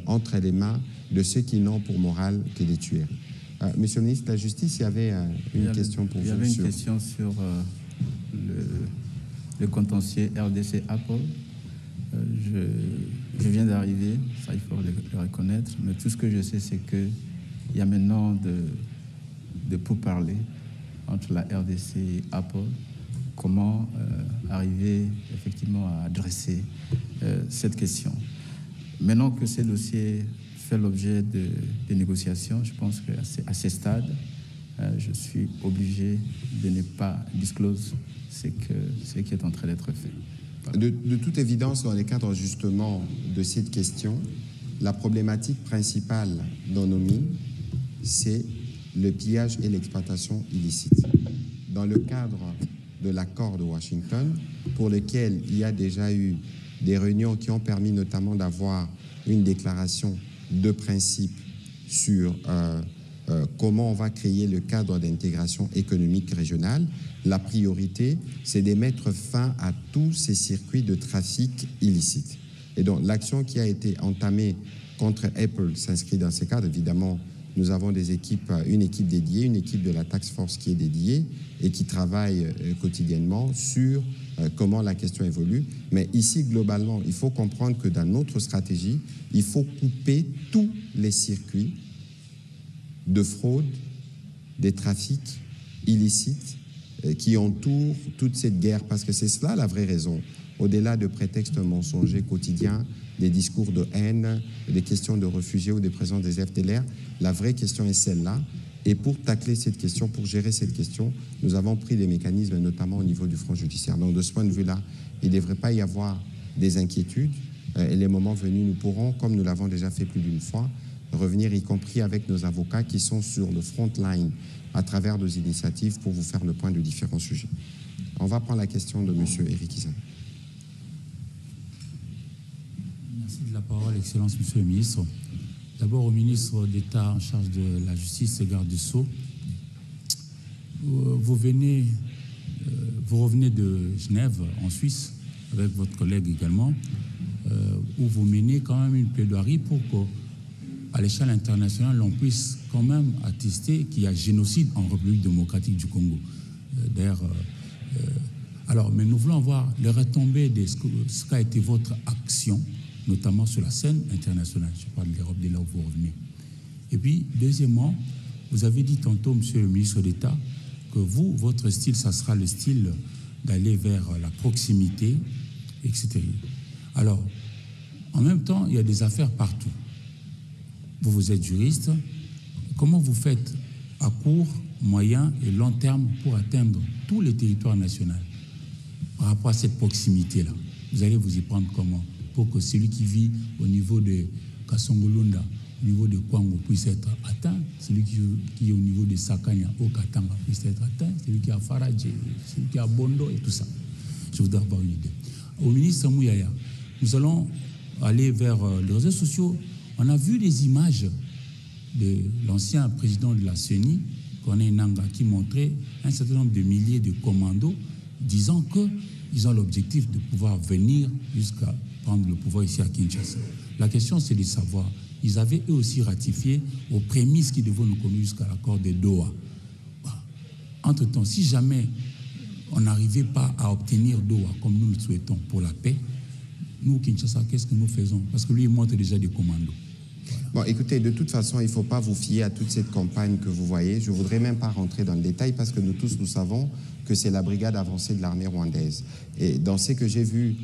S1: entre les mains de ceux qui n'ont pour morale que des tueries. Monsieur le ministre de la Justice, il y avait une question pour vous.
S2: Il y avait une question sur le contentieux RDC Apple. Je viens d'arriver, ça il faut le reconnaître, mais tout ce que je sais, c'est qu'il y a maintenant de pourparlers entre la RDC et Apple. Comment arriver effectivement à adresser cette question. Maintenant que ce dossier fait l'objet de négociations, je pense qu'à ce stade, je suis obligé de ne pas disclose ce qui est en train d'être fait. Voilà.
S1: De toute évidence, dans les cadres justement de cette question, la problématique principale dans nos mines, c'est le pillage et l'exploitation illicite. Dans le cadre de l'accord de Washington, pour lequel il y a déjà eu des réunions qui ont permis notamment d'avoir une déclaration de principe sur comment on va créer le cadre d'intégration économique régionale. La priorité, c'est de mettre fin à tous ces circuits de trafic illicite. Et donc, l'action qui a été entamée contre Apple s'inscrit dans ce cadre. Évidemment, nous avons des équipes, une équipe dédiée, une équipe de la Task Force qui est dédiée et qui travaille quotidiennement sur comment la question évolue. Mais ici, globalement, il faut comprendre que dans notre stratégie, il faut couper tous les circuits de fraude, des trafics illicites qui entourent toute cette guerre, parce que c'est cela la vraie raison. Au-delà de prétextes mensongers quotidiens, des discours de haine, des questions de réfugiés ou de présence des FDLR, la vraie question est celle-là. Et pour tacler cette question, pour gérer cette question, nous avons pris des mécanismes, notamment au niveau du front judiciaire. Donc de ce point de vue-là, il ne devrait pas y avoir des inquiétudes. Et les moments venus, nous pourrons, comme nous l'avons déjà fait plus d'une fois, revenir, y compris avec nos avocats qui sont sur le front line à travers nos initiatives pour vous faire le point de différents sujets. On va prendre la question de M. Éric Izan.
S7: Merci de la parole, Excellence, Monsieur le Ministre. D'abord au ministre d'État en charge de la justice et garde des Sceaux. Vous revenez de Genève, en Suisse, avec votre collègue également, où vous menez quand même une plaidoirie pour qu'à l'échelle internationale, on puisse quand même attester qu'il y a génocide en République démocratique du Congo. D'ailleurs, alors, mais nous voulons voir les retombées de ce qu'a été votre action, notamment sur la scène internationale. Je parle de l'Europe, de là où vous revenez. Et puis, deuxièmement, vous avez dit tantôt, Monsieur le ministre d'État, que vous, votre style, ça sera le style d'aller vers la proximité, etc. Alors, en même temps, il y a des affaires partout. Vous êtes juriste. Comment vous faites à court, moyen et long terme pour atteindre tous les territoires nationaux par rapport à cette proximité-là? Vous allez vous y prendre comment pour que celui qui vit au niveau de Kasongolunda, au niveau de Kwango puisse être atteint, celui qui est au niveau de Sakanya, au Katanga puisse être atteint, celui qui est à Faradje, celui qui est à Bondo et tout ça. Je voudrais avoir une idée. Au ministre Mouyaya, nous allons aller vers les réseaux sociaux. On a vu des images de l'ancien président de la CENI, Corneille Nangaa, qui montrait un certain nombre de milliers de commandos disant qu'ils ont l'objectif de pouvoir venir jusqu'à prendre le pouvoir ici à Kinshasa. La question, c'est de savoir, ils avaient eux aussi ratifié aux prémices qui devaient nous conduire jusqu'à l'accord de Doha. Entre-temps, si jamais on n'arrivait pas à obtenir Doha comme nous le souhaitons pour la paix, nous, Kinshasa, qu'est-ce que nous faisons? Parce que lui, il montre déjà des commandos. Voilà.
S1: Bon, écoutez, de toute façon, il ne faut pas vous fier à toute cette campagne que vous voyez. Je ne voudrais même pas rentrer dans le détail parce que nous tous, nous savons que c'est la brigade avancée de l'armée rwandaise. Et dans ce que j'ai vu,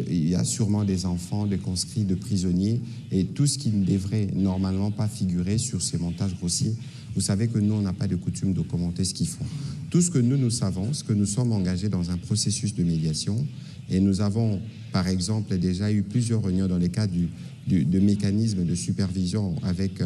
S1: il y a sûrement des enfants, des conscrits, de prisonniers et tout ce qui ne devrait normalement pas figurer sur ces montages grossiers. Vous savez que nous, on n'a pas de coutume de commenter ce qu'ils font. Tout ce que nous savons, c'est que nous sommes engagés dans un processus de médiation et nous avons, par exemple, déjà eu plusieurs réunions dans le cadre de mécanismes de supervision avec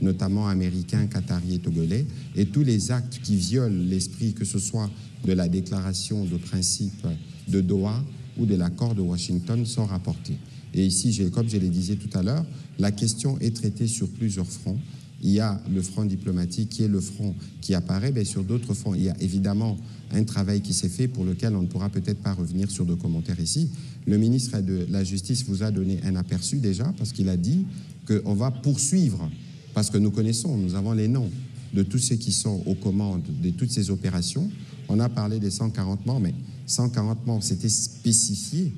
S1: notamment américains, qataris et togolais, et tous les actes qui violent l'esprit, que ce soit de la déclaration de principe de Doha ou de l'accord de Washington, sont rapportés. Et ici, comme je le disais tout à l'heure, la question est traitée sur plusieurs fronts. Il y a le front diplomatique qui est le front qui apparaît, mais sur d'autres fronts, il y a évidemment un travail qui s'est fait pour lequel on ne pourra peut-être pas revenir sur de commentaires ici. Le ministre de la Justice vous a donné un aperçu déjà, parce qu'il a dit qu'on va poursuivre, parce que nous connaissons, nous avons les noms de tous ceux qui sont aux commandes de toutes ces opérations. On a parlé des 140 morts, mais 140 morts, c'était spécifié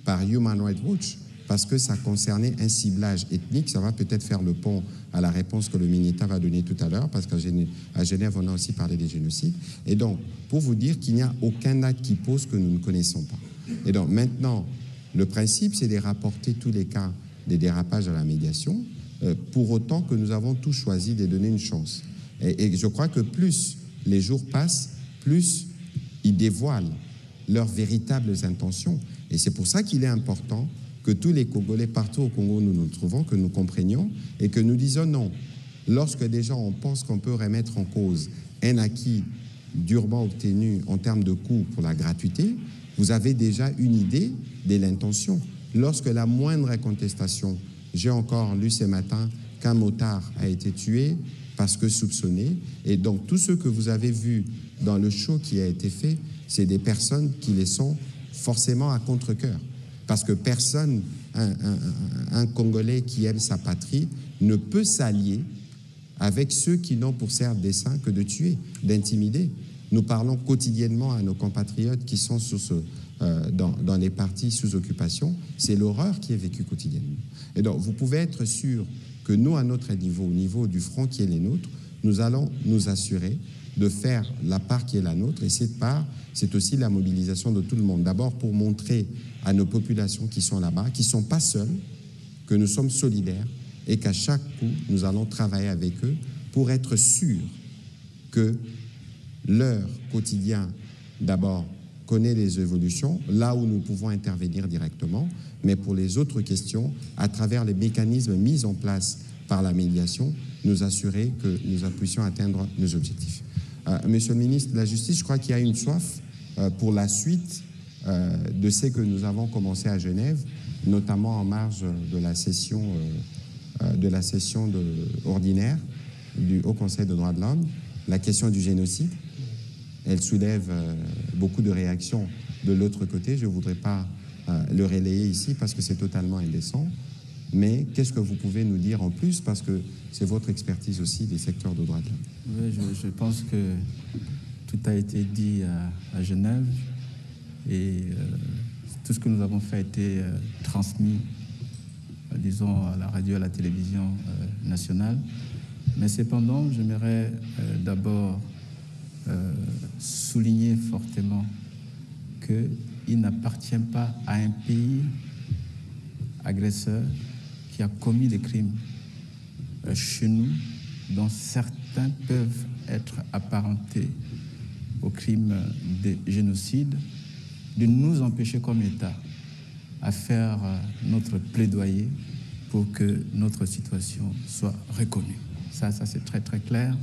S1: par Human Rights Watch, parce que ça concernait un ciblage ethnique. Ça va peut-être faire le pont à la réponse que le ministre va donner tout à l'heure, parce qu'à Genève, on a aussi parlé des génocides. Et donc, pour vous dire qu'il n'y a aucun acte qui pose que nous ne connaissons pas. Et donc, maintenant, le principe, c'est de rapporter tous les cas de dérapage à la médiation, pour autant que nous avons tous choisi de donner une chance. Et je crois que plus les jours passent, plus ils dévoilent leurs véritables intentions. Et c'est pour ça qu'il est important que tous les Congolais partout au Congo où nous nous trouvons, que nous comprenions et que nous disions non. Lorsque déjà on pense qu'on peut remettre en cause un acquis durement obtenu en termes de coûts pour la gratuité, vous avez déjà une idée de l'intention. Lorsque la moindre contestation, j'ai encore lu ce matin qu'un motard a été tué parce que soupçonné, et donc tous ceux que vous avez vus dans le show qui a été fait, c'est des personnes qui les sont forcément à contre-cœur. Parce que personne, un Congolais qui aime sa patrie, ne peut s'allier avec ceux qui n'ont pour seul dessein que de tuer, d'intimider. Nous parlons quotidiennement à nos compatriotes qui sont dans les partis sous occupation. C'est l'horreur qui est vécue quotidiennement. Et donc, vous pouvez être sûr que nous, à notre niveau, au niveau du front qui est le nôtre, nous allons nous assurer de faire la part qui est la nôtre. Et cette part, c'est aussi la mobilisation de tout le monde. D'abord pour montrer à nos populations qui sont là-bas, qui ne sont pas seules, que nous sommes solidaires et qu'à chaque coup, nous allons travailler avec eux pour être sûrs que leur quotidien, d'abord, connaît les évolutions, là où nous pouvons intervenir directement, mais pour les autres questions, à travers les mécanismes mis en place par la médiation, nous assurer que nous puissions atteindre nos objectifs. Monsieur le ministre de la Justice, je crois qu'il y a une soif pour la suite de ce que nous avons commencé à Genève, notamment en marge de la session ordinaire du Haut Conseil des droits de l'homme. La question du génocide, elle soulève beaucoup de réactions de l'autre côté. Je ne voudrais pas le relayer ici parce que c'est totalement indécent. Mais qu'est-ce que vous pouvez nous dire en plus, parce que c'est votre expertise aussi des secteurs de droits de l'homme?
S2: Oui, je pense que tout a été dit à Genève et tout ce que nous avons fait a été transmis, disons, à la radio et à la télévision nationale. Mais cependant, j'aimerais d'abord souligner fortement qu'il n'appartient pas à un pays agresseur qui a commis des crimes chez nous, dont certains peuvent être apparentés aux crimes de génocide, de nous empêcher comme État à faire notre plaidoyer pour que notre situation soit reconnue. Ça c'est très très clair.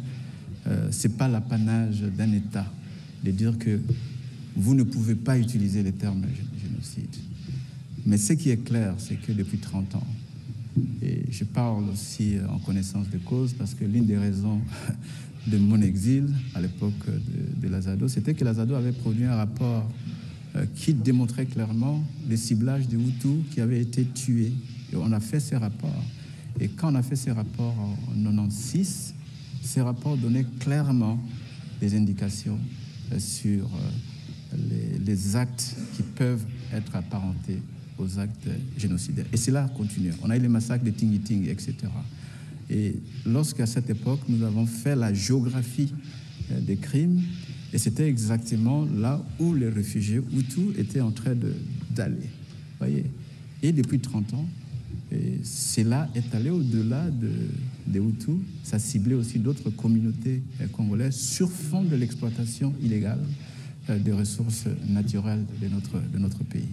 S2: Ce n'est pas l'apanage d'un État de dire que vous ne pouvez pas utiliser le terme génocide. Mais ce qui est clair, c'est que depuis 30 ans, et je parle aussi en connaissance de cause, parce que l'une des raisons de mon exil à l'époque de l'Azado, c'était que l'Azado avait produit un rapport qui démontrait clairement le ciblage des Hutus qui avaient été tués. Et on a fait ces rapports. Et quand on a fait ces rapports en 1996, ces rapports donnaient clairement des indications sur les actes qui peuvent être apparentés aux actes génocidaires. Et cela continue. On a eu les massacres de Tingiting, etc. Et lorsqu'à cette époque, nous avons fait la géographie des crimes, et c'était exactement là où les réfugiés Hutus étaient en train d'aller. Voyez. Et depuis 30 ans, cela est allé au-delà des Hutus. Ça ciblait aussi d'autres communautés congolaises sur fond de l'exploitation illégale des ressources naturelles de notre pays.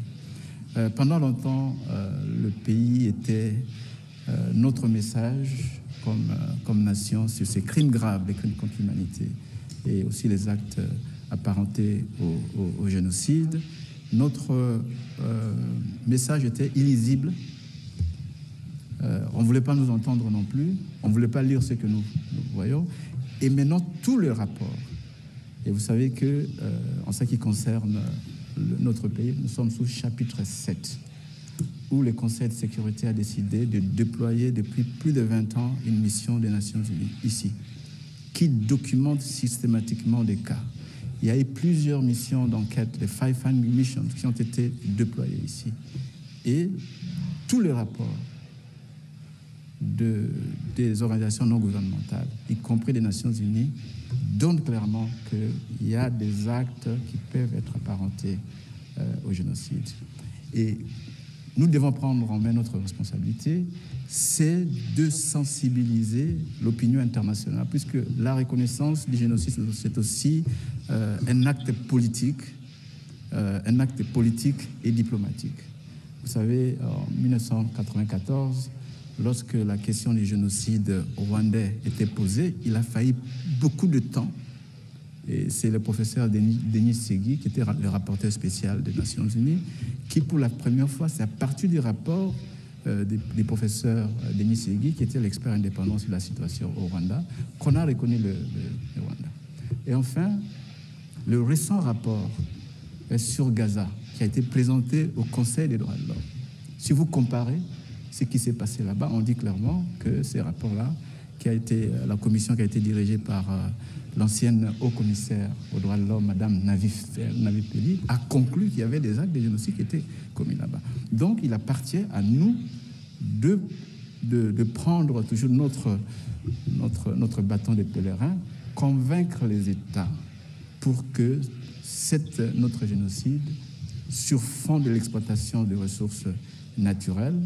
S2: Pendant longtemps, le pays était notre message comme nation sur ces crimes graves, les crimes contre l'humanité et aussi les actes apparentés au génocide. Notre message était illisible. On ne voulait pas nous entendre non plus. On ne voulait pas lire ce que nous voyons. Et maintenant, tous les rapports. Et vous savez que, en ce qui concerne notre pays, nous sommes sous chapitre 7, où le Conseil de sécurité a décidé de déployer depuis plus de 20 ans une mission des Nations Unies, ici, qui documente systématiquement des cas. Il y a eu plusieurs missions d'enquête, les fact-finding missions, qui ont été déployées ici. Et tous les rapports des organisations non gouvernementales, y compris des Nations Unies, donnent clairement qu'il y a des actes qui peuvent être apparentés au génocide. Et nous devons prendre en main notre responsabilité, c'est de sensibiliser l'opinion internationale, puisque la reconnaissance du génocide, c'est aussi un acte politique et diplomatique. Vous savez, en 1994, lorsque la question du génocide rwandais était posée, il a fallu beaucoup de temps. Et c'est le professeur Denis Segui, qui était le rapporteur spécial des Nations Unies, qui, pour la première fois, c'est à partir du rapport du professeur Denis Segui, qui était l'expert indépendant sur la situation au Rwanda, qu'on a reconnu le Rwanda. Et enfin, le récent rapport sur Gaza, qui a été présenté au Conseil des droits de l'homme. Si vous comparez ce qui s'est passé là-bas, on dit clairement que ces rapports-là, la commission qui a été dirigée par l'ancienne haut-commissaire aux droits de l'homme, Madame Navi Peli, a conclu qu'il y avait des actes de génocide qui étaient commis là-bas. Donc, il appartient à nous de prendre toujours notre bâton de pèlerin, convaincre les États pour que notre génocide, sur fond de l'exploitation des ressources naturelles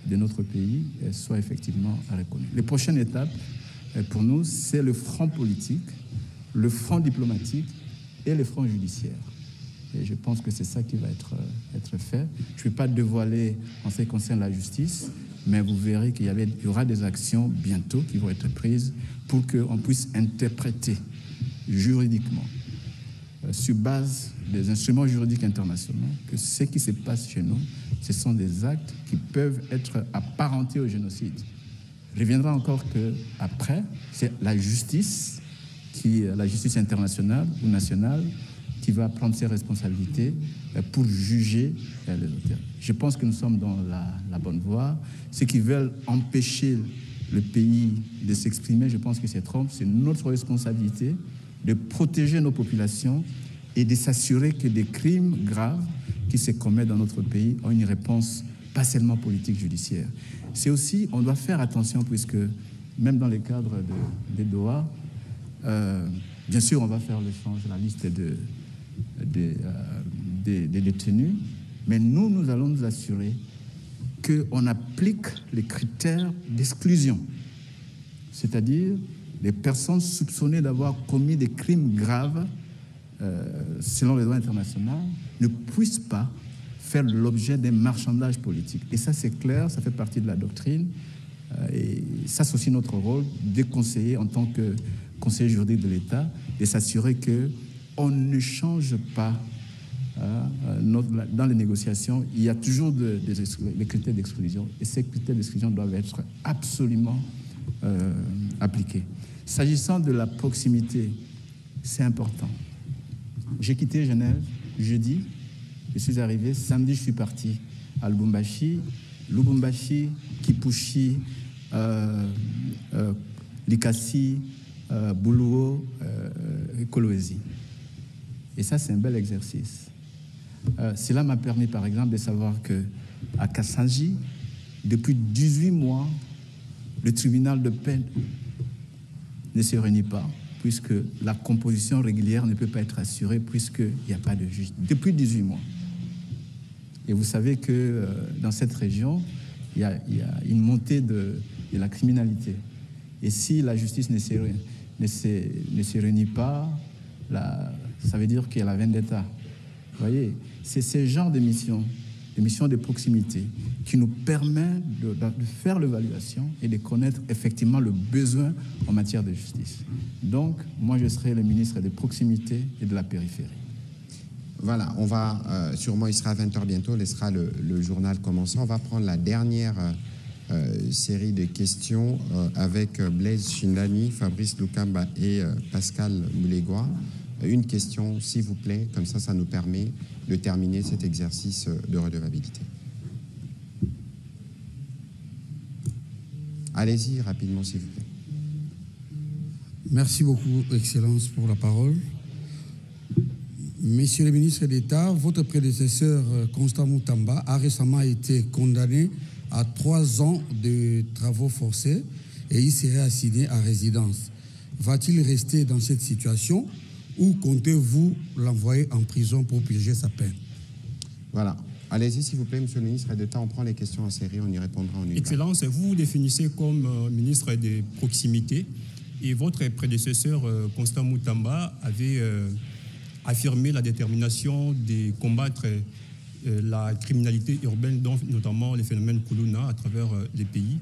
S2: de notre pays, soit effectivement reconnue. Les prochaines étapes, pour nous, c'est le front politique, le front diplomatique et le front judiciaire. Et je pense que c'est ça qui va être fait. Je ne vais pas dévoiler en ce qui concerne la justice, mais vous verrez qu'il y aura des actions bientôt qui vont être prises pour qu'on puisse interpréter juridiquement, sur base des instruments juridiques internationaux, que ce qui se passe chez nous, ce sont des actes qui peuvent être apparentés au génocide. Il reviendra encore qu'après, c'est la justice internationale ou nationale qui va prendre ses responsabilités pour juger les auteurs. Je pense que nous sommes dans la bonne voie. Ceux qui veulent empêcher le pays de s'exprimer, je pense que c'est trompé. C'est notre responsabilité de protéger nos populations et de s'assurer que des crimes graves qui se commettent dans notre pays ont une réponse pas seulement politique, judiciaire. C'est aussi, on doit faire attention, puisque même dans le cadre de Doha, bien sûr, on va faire l'échange, la liste des détenus, mais nous allons nous assurer qu'on applique les critères d'exclusion, c'est-à-dire les personnes soupçonnées d'avoir commis des crimes graves selon les lois internationales ne puissent pas faire l'objet d'un marchandage politique. Et ça, c'est clair, ça fait partie de la doctrine. Et ça, c'est aussi notre rôle de conseiller en tant que conseiller juridique de l'État, de s'assurer qu'on ne change pas dans les négociations. Il y a toujours des critères d'exclusion et ces critères d'exclusion doivent être absolument appliqués. S'agissant de la proximité, c'est important. J'ai quitté Genève jeudi, je suis arrivé, samedi je suis parti à Lubumbashi, Kipushi, Likasi, Buluo, Kolwezi. Et ça, c'est un bel exercice. Cela m'a permis, par exemple, de savoir qu'à Kassanji, depuis 18 mois, le tribunal de peine ne se réunit pas, puisque la composition régulière ne peut pas être assurée, puisqu'il n'y a pas de juge. Depuis 18 mois. Et vous savez que dans cette région, il y a une montée de la criminalité. Et si la justice ne se réunit pas, ça veut dire qu'il y a la vendetta. Vous voyez, c'est ce genre de missions de proximité qui nous permet de faire l'évaluation et de connaître effectivement le besoin en matière de justice. Donc, moi, je serai le ministre de proximité et de la périphérie.
S1: Voilà, on va, sûrement il sera à 20h bientôt, laissera le journal commencer. On va prendre la dernière série de questions avec Blaise Shindani, Fabrice Lukamba et Pascal Moulegua. Une question, s'il vous plaît, comme ça nous permet de terminer cet exercice de redevabilité. Allez-y rapidement, s'il vous plaît.
S8: Merci beaucoup, Excellence, pour la parole. Monsieur le ministre d'État, votre prédécesseur Constant Moutamba a récemment été condamné à 3 ans de travaux forcés et il serait assigné à résidence. Va-t-il rester dans cette situation ou comptez-vous l'envoyer en prison pour purger sa peine?
S1: Voilà. Allez-y, s'il vous plaît, monsieur le ministre d'État. On prend les questions en série, on y répondra en une.
S9: Excellence, vous vous définissez comme ministre de proximité et votre prédécesseur Constant Moutamba avait affirmé la détermination de combattre la criminalité urbaine, dont notamment les phénomènes Kuluna à travers les pays.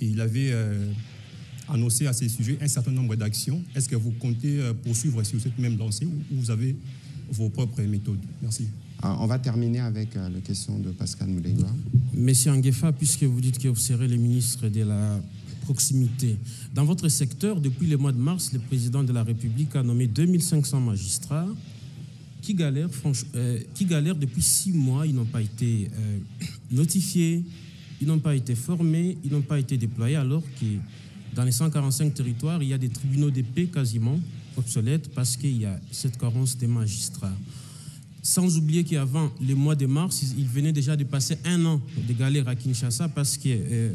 S9: Et il avait annoncé à ces sujets un certain nombre d'actions. Est-ce que vous comptez poursuivre sur cette même lancée ou vous avez vos propres méthodes? Merci.
S1: On va terminer avec la question de Pascal Moulegua.
S6: Monsieur Anguefa, puisque vous dites que vous serez le ministre de la proximité, dans votre secteur, depuis le mois de mars, le président de la République a nommé 2500 magistrats qui galèrent depuis 6 mois. Ils n'ont pas été notifiés, ils n'ont pas été formés, ils n'ont pas été déployés, alors que dans les 145 territoires, il y a des tribunaux de paix quasiment obsolètes parce qu'il y a cette carence des magistrats. Sans oublier qu'avant le mois de mars, il venait déjà de passer 1 an de galère à Kinshasa parce que,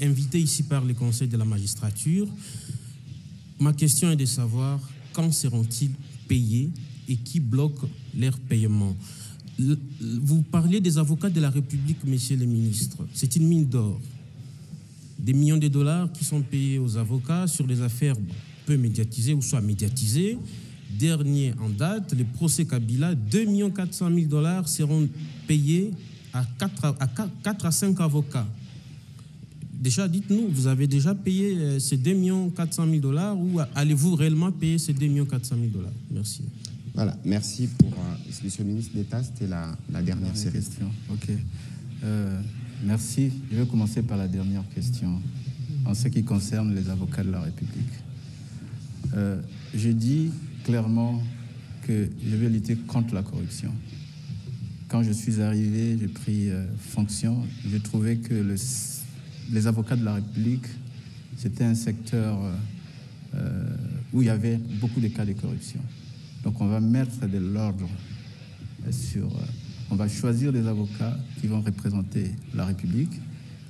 S6: invité ici par le Conseil de la magistrature, ma question est de savoir quand seront-ils payés et qui bloque leur paiement. Vous parliez des avocats de la République, monsieur le ministre. C'est une mine d'or. Des millions de dollars qui sont payés aux avocats sur des affaires peu médiatisées ou soit médiatisées. Dernier en date, le procès Kabila, 2 400 000 $ seront payés à 4 à 5 avocats.
S10: déjà, dites-nous, vous avez déjà payé ces 2 400 000 $ ou allez-vous réellement payer ces 2 400 000 $? Merci.
S1: Voilà, merci pour... Monsieur le ministre d'État, c'était la dernière
S2: question. OK. Merci. Je vais commencer par la dernière question. En ce qui concerne les avocats de la République. Je dis clairement que je vais lutter contre la corruption. Quand je suis arrivé, j'ai pris fonction, j'ai trouvé que les avocats de la République, c'était un secteur où il y avait beaucoup de cas de corruption. Donc on va mettre de l'ordre on va choisir des avocats qui vont représenter la République,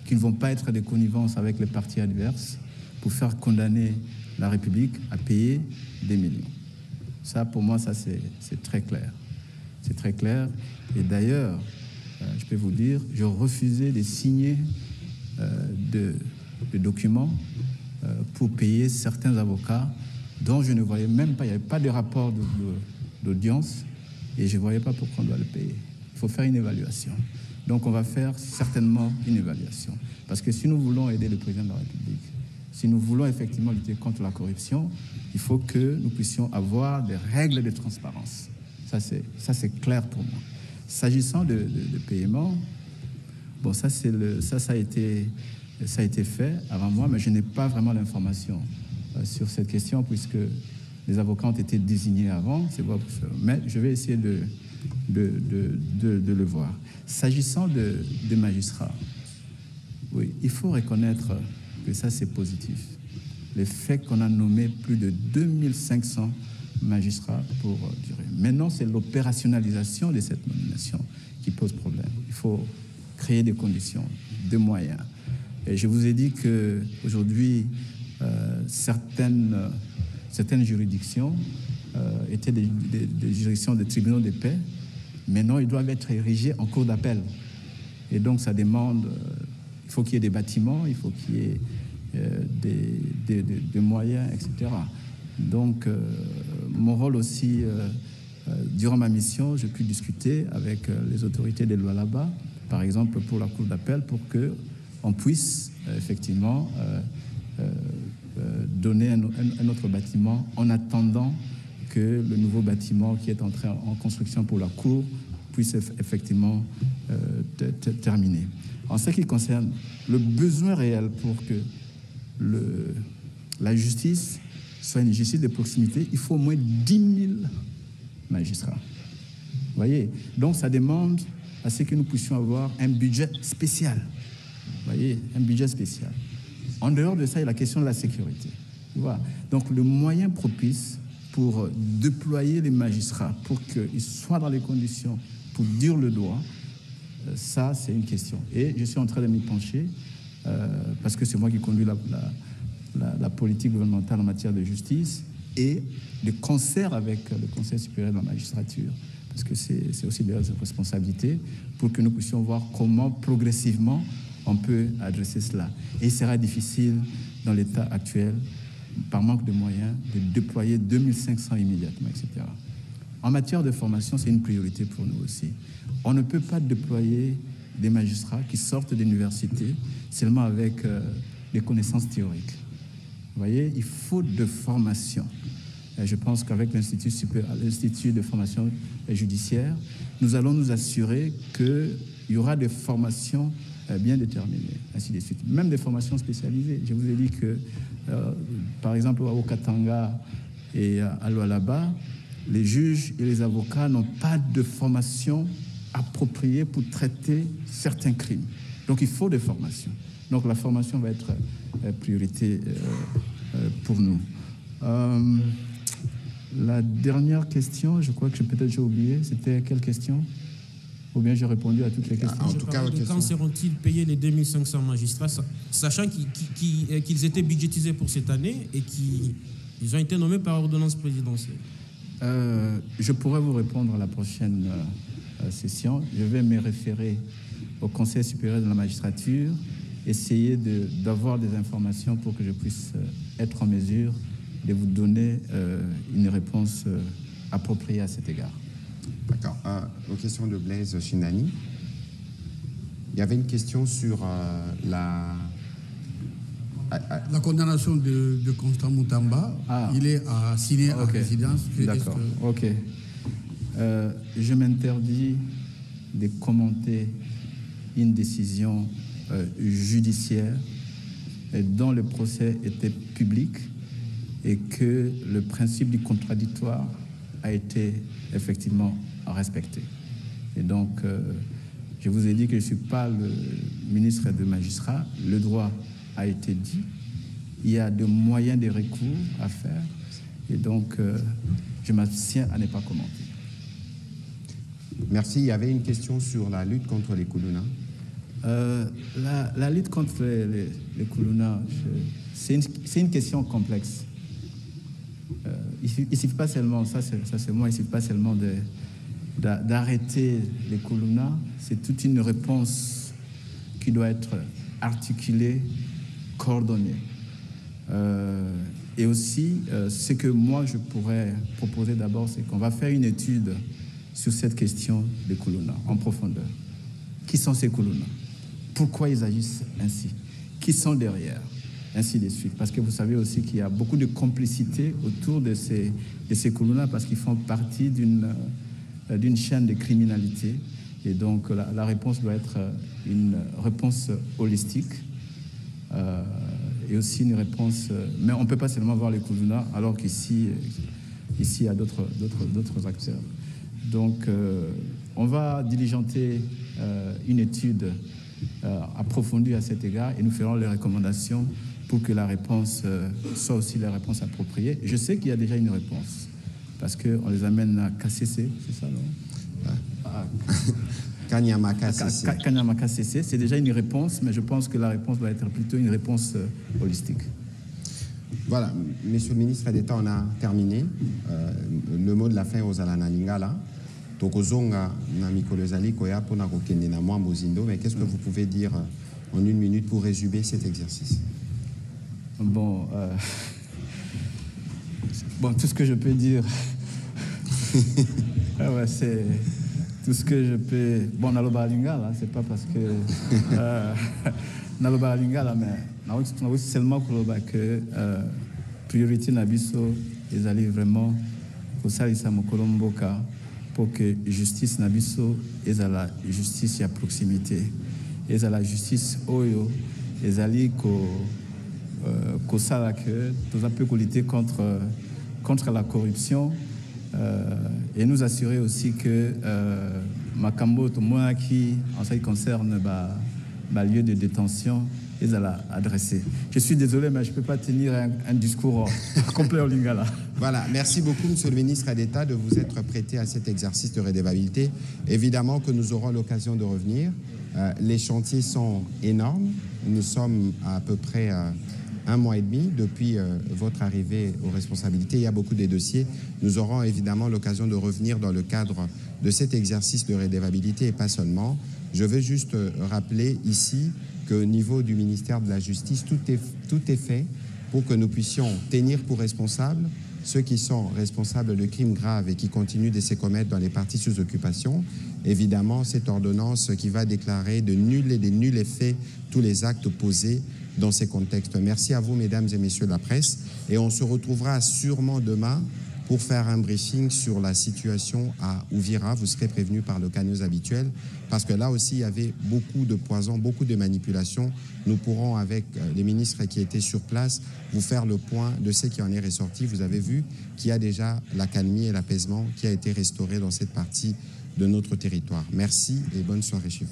S2: qui ne vont pas être des connivences avec les partis adverses pour faire condamner la République à payer des millions. Ça, pour moi, ça c'est très clair. C'est très clair. Et d'ailleurs, je peux vous dire, je refusais de signer de documents pour payer certains avocats dont je ne voyais même pas, il n'y avait pas de rapport d'audience et je ne voyais pas pourquoi on doit le payer. Il faut faire une évaluation. Donc on va faire certainement une évaluation. Parce que si nous voulons aider le président de la République, si nous voulons effectivement lutter contre la corruption, il faut que nous puissions avoir des règles de transparence. Ça c'est clair pour moi. S'agissant de paiement, bon, ça a été fait avant moi, mais je n'ai pas vraiment d'informations sur cette question puisque les avocats ont été désignés avant. Mais je vais essayer de le voir. S'agissant des magistrats, oui, il faut reconnaître que ça c'est positif. Le fait qu'on a nommé plus de 2500 magistrats pour durer. Maintenant, c'est l'opérationnalisation de cette nomination qui pose problème. Il faut créer des conditions, des moyens. Et je vous ai dit qu'aujourd'hui, certaines juridictions étaient des juridictions de tribunaux de paix. Maintenant, ils doivent être érigés en cour d'appel. Et donc, ça demande... il faut qu'il y ait des bâtiments, il faut qu'il y ait des moyens, etc. Donc, mon rôle aussi, durant ma mission, j'ai pu discuter avec les autorités des lois là-bas, par exemple pour la cour d'appel, pour qu'on puisse effectivement donner un autre bâtiment en attendant que le nouveau bâtiment qui est entré en construction pour la cour puisse effectivement terminer. En ce qui concerne le besoin réel pour que la justice soit une justice de proximité, il faut au moins 10 000 magistrats. Vous voyez? Donc, ça demande à ce que nous puissions avoir un budget spécial. Vous voyez? Un budget spécial. En dehors de ça, il y a la question de la sécurité. Voilà. Donc, le moyen propice pour déployer les magistrats, pour qu'ils soient dans les conditions pour dire le droit, ça, c'est une question. Et je suis en train de m'y pencher parce que c'est moi qui conduis la politique gouvernementale en matière de justice et de concert avec le Conseil supérieur de la magistrature, parce que c'est aussi des responsabilités, pour que nous puissions voir comment progressivement on peut adresser cela. Et il sera difficile dans l'état actuel, par manque de moyens, de déployer 2500 immédiatement, etc. En matière de formation, c'est une priorité pour nous aussi. On ne peut pas déployer des magistrats qui sortent d'université seulement avec des connaissances théoriques. Vous voyez, il faut de formation. Et je pense qu'avec l'Institut de formation judiciaire, nous allons nous assurer qu'il y aura des formations bien déterminées, ainsi de suite. Même des formations spécialisées. Je vous ai dit que, par exemple, au Katanga et à Lualaba, les juges et les avocats n'ont pas de formation appropriée pour traiter certains crimes. Donc, il faut des formations. Donc, la formation va être priorité pour nous. La dernière question, je crois que peut-être j'ai oublié, c'était quelle question? Ou bien j'ai répondu à toutes les questions?
S10: En tout cas, quand seront-ils payés les 2500 magistrats, sachant qu'ils étaient budgétisés pour cette année et qu'ils ont été nommés par ordonnance présidentielle?
S2: Je pourrais vous répondre à la prochaine session. Je vais me référer au Conseil supérieur de la magistrature, essayer d'avoir des informations pour que je puisse être en mesure de vous donner une réponse appropriée à cet égard.
S1: D'accord. Aux questions de Blaise Chinani, il y avait une question sur
S8: La condamnation de Constant Moutamba, il est assigné à résidence.
S2: D'accord, ok. Je m'interdis de commenter une décision judiciaire dont le procès était public et que le principe du contradictoire a été effectivement respecté. Et donc, je vous ai dit que je ne suis pas le ministre des magistrats. Le droit a été dit. Il y a des moyens de recours à faire. Et donc, je m'abstiens à ne pas commenter.
S1: Merci. Il y avait une question sur la lutte contre les Koulouna.
S2: La lutte contre les Koulouna, c'est une question complexe. Il ne suffit pas seulement, ça c'est moi, il ne suffit pas seulement d'arrêter les Koulouna, c'est toute une réponse qui doit être articulée, coordonnée. Et aussi, ce que moi je pourrais proposer d'abord, c'est qu'on va faire une étude sur cette question des Koulouna en profondeur. Qui sont ces Koulouna? Pourquoi ils agissent ainsi? Qui sont derrière? Ainsi de suite. Parce que vous savez aussi qu'il y a beaucoup de complicité autour de ces Koulouna parce qu'ils font partie d'une chaîne de criminalité. Et donc, la réponse doit être une réponse holistique et aussi une réponse... mais on ne peut pas seulement voir les Koulouna alors qu'ici, il y a d'autres acteurs. Donc, on va diligenter une étude approfondie à cet égard et nous ferons les recommandations pour que la réponse soit aussi la réponse appropriée. Je sais qu'il y a déjà une réponse parce qu'on les amène à KCC, c'est ça, non?
S1: Kanyama KCC.
S2: Kanyama KCC, c'est déjà une réponse, mais je pense que la réponse doit être plutôt une réponse holistique.
S1: Voilà, Monsieur le ministre d'État, on a terminé. Le mot de la fin aux Alana Lingala. Tokozonga na mikolozali koya pona kokende na mwa mozindo, mais qu'est-ce que vous pouvez dire en une minute pour résumer cet exercice?
S2: Bon, tout ce que je peux dire, c'est tout ce que je peux. Bon, naloba lingala, c'est pas parce que naloba lingala, mais on a seulement que priorité nabiso ils allaient vraiment au salisa mokolomboka pour que justice nabiso et à la justice à proximité et à la justice oyo ils allaient que ça que tout un peu lutter contre la corruption et nous assurer aussi que Makambo tout moi qui en ce qui concerne lieu de détention ils allaient adresser. Je suis désolé, mais je ne peux pas tenir un discours complet au Lingala.
S1: Voilà, merci beaucoup, Monsieur le ministre d'État, de vous être prêté à cet exercice de redevabilité. Évidemment que nous aurons l'occasion de revenir. Les chantiers sont énormes. Nous sommes à peu près 1 mois et demi depuis votre arrivée aux responsabilités. Il y a beaucoup de dossiers. Nous aurons évidemment l'occasion de revenir dans le cadre de cet exercice de redevabilité et pas seulement. Je veux juste rappeler ici qu'au niveau du ministère de la Justice, tout est fait pour que nous puissions tenir pour responsables ceux qui sont responsables de crimes graves et qui continuent de se commettre dans les parties sous occupation. Évidemment, cette ordonnance qui va déclarer de nuls effets tous les actes posés dans ces contextes. Merci à vous, mesdames et messieurs de la presse. Et on se retrouvera sûrement demain pour faire un briefing sur la situation à Ouvira. Vous serez prévenus par le canneuse habituel, parce que là aussi, il y avait beaucoup de poison, beaucoup de manipulations. Nous pourrons, avec les ministres qui étaient sur place, vous faire le point de ce qui en est ressorti. Vous avez vu qu'il y a déjà l'accalmie et l'apaisement qui a été restauré dans cette partie de notre territoire. Merci et bonne soirée chez vous.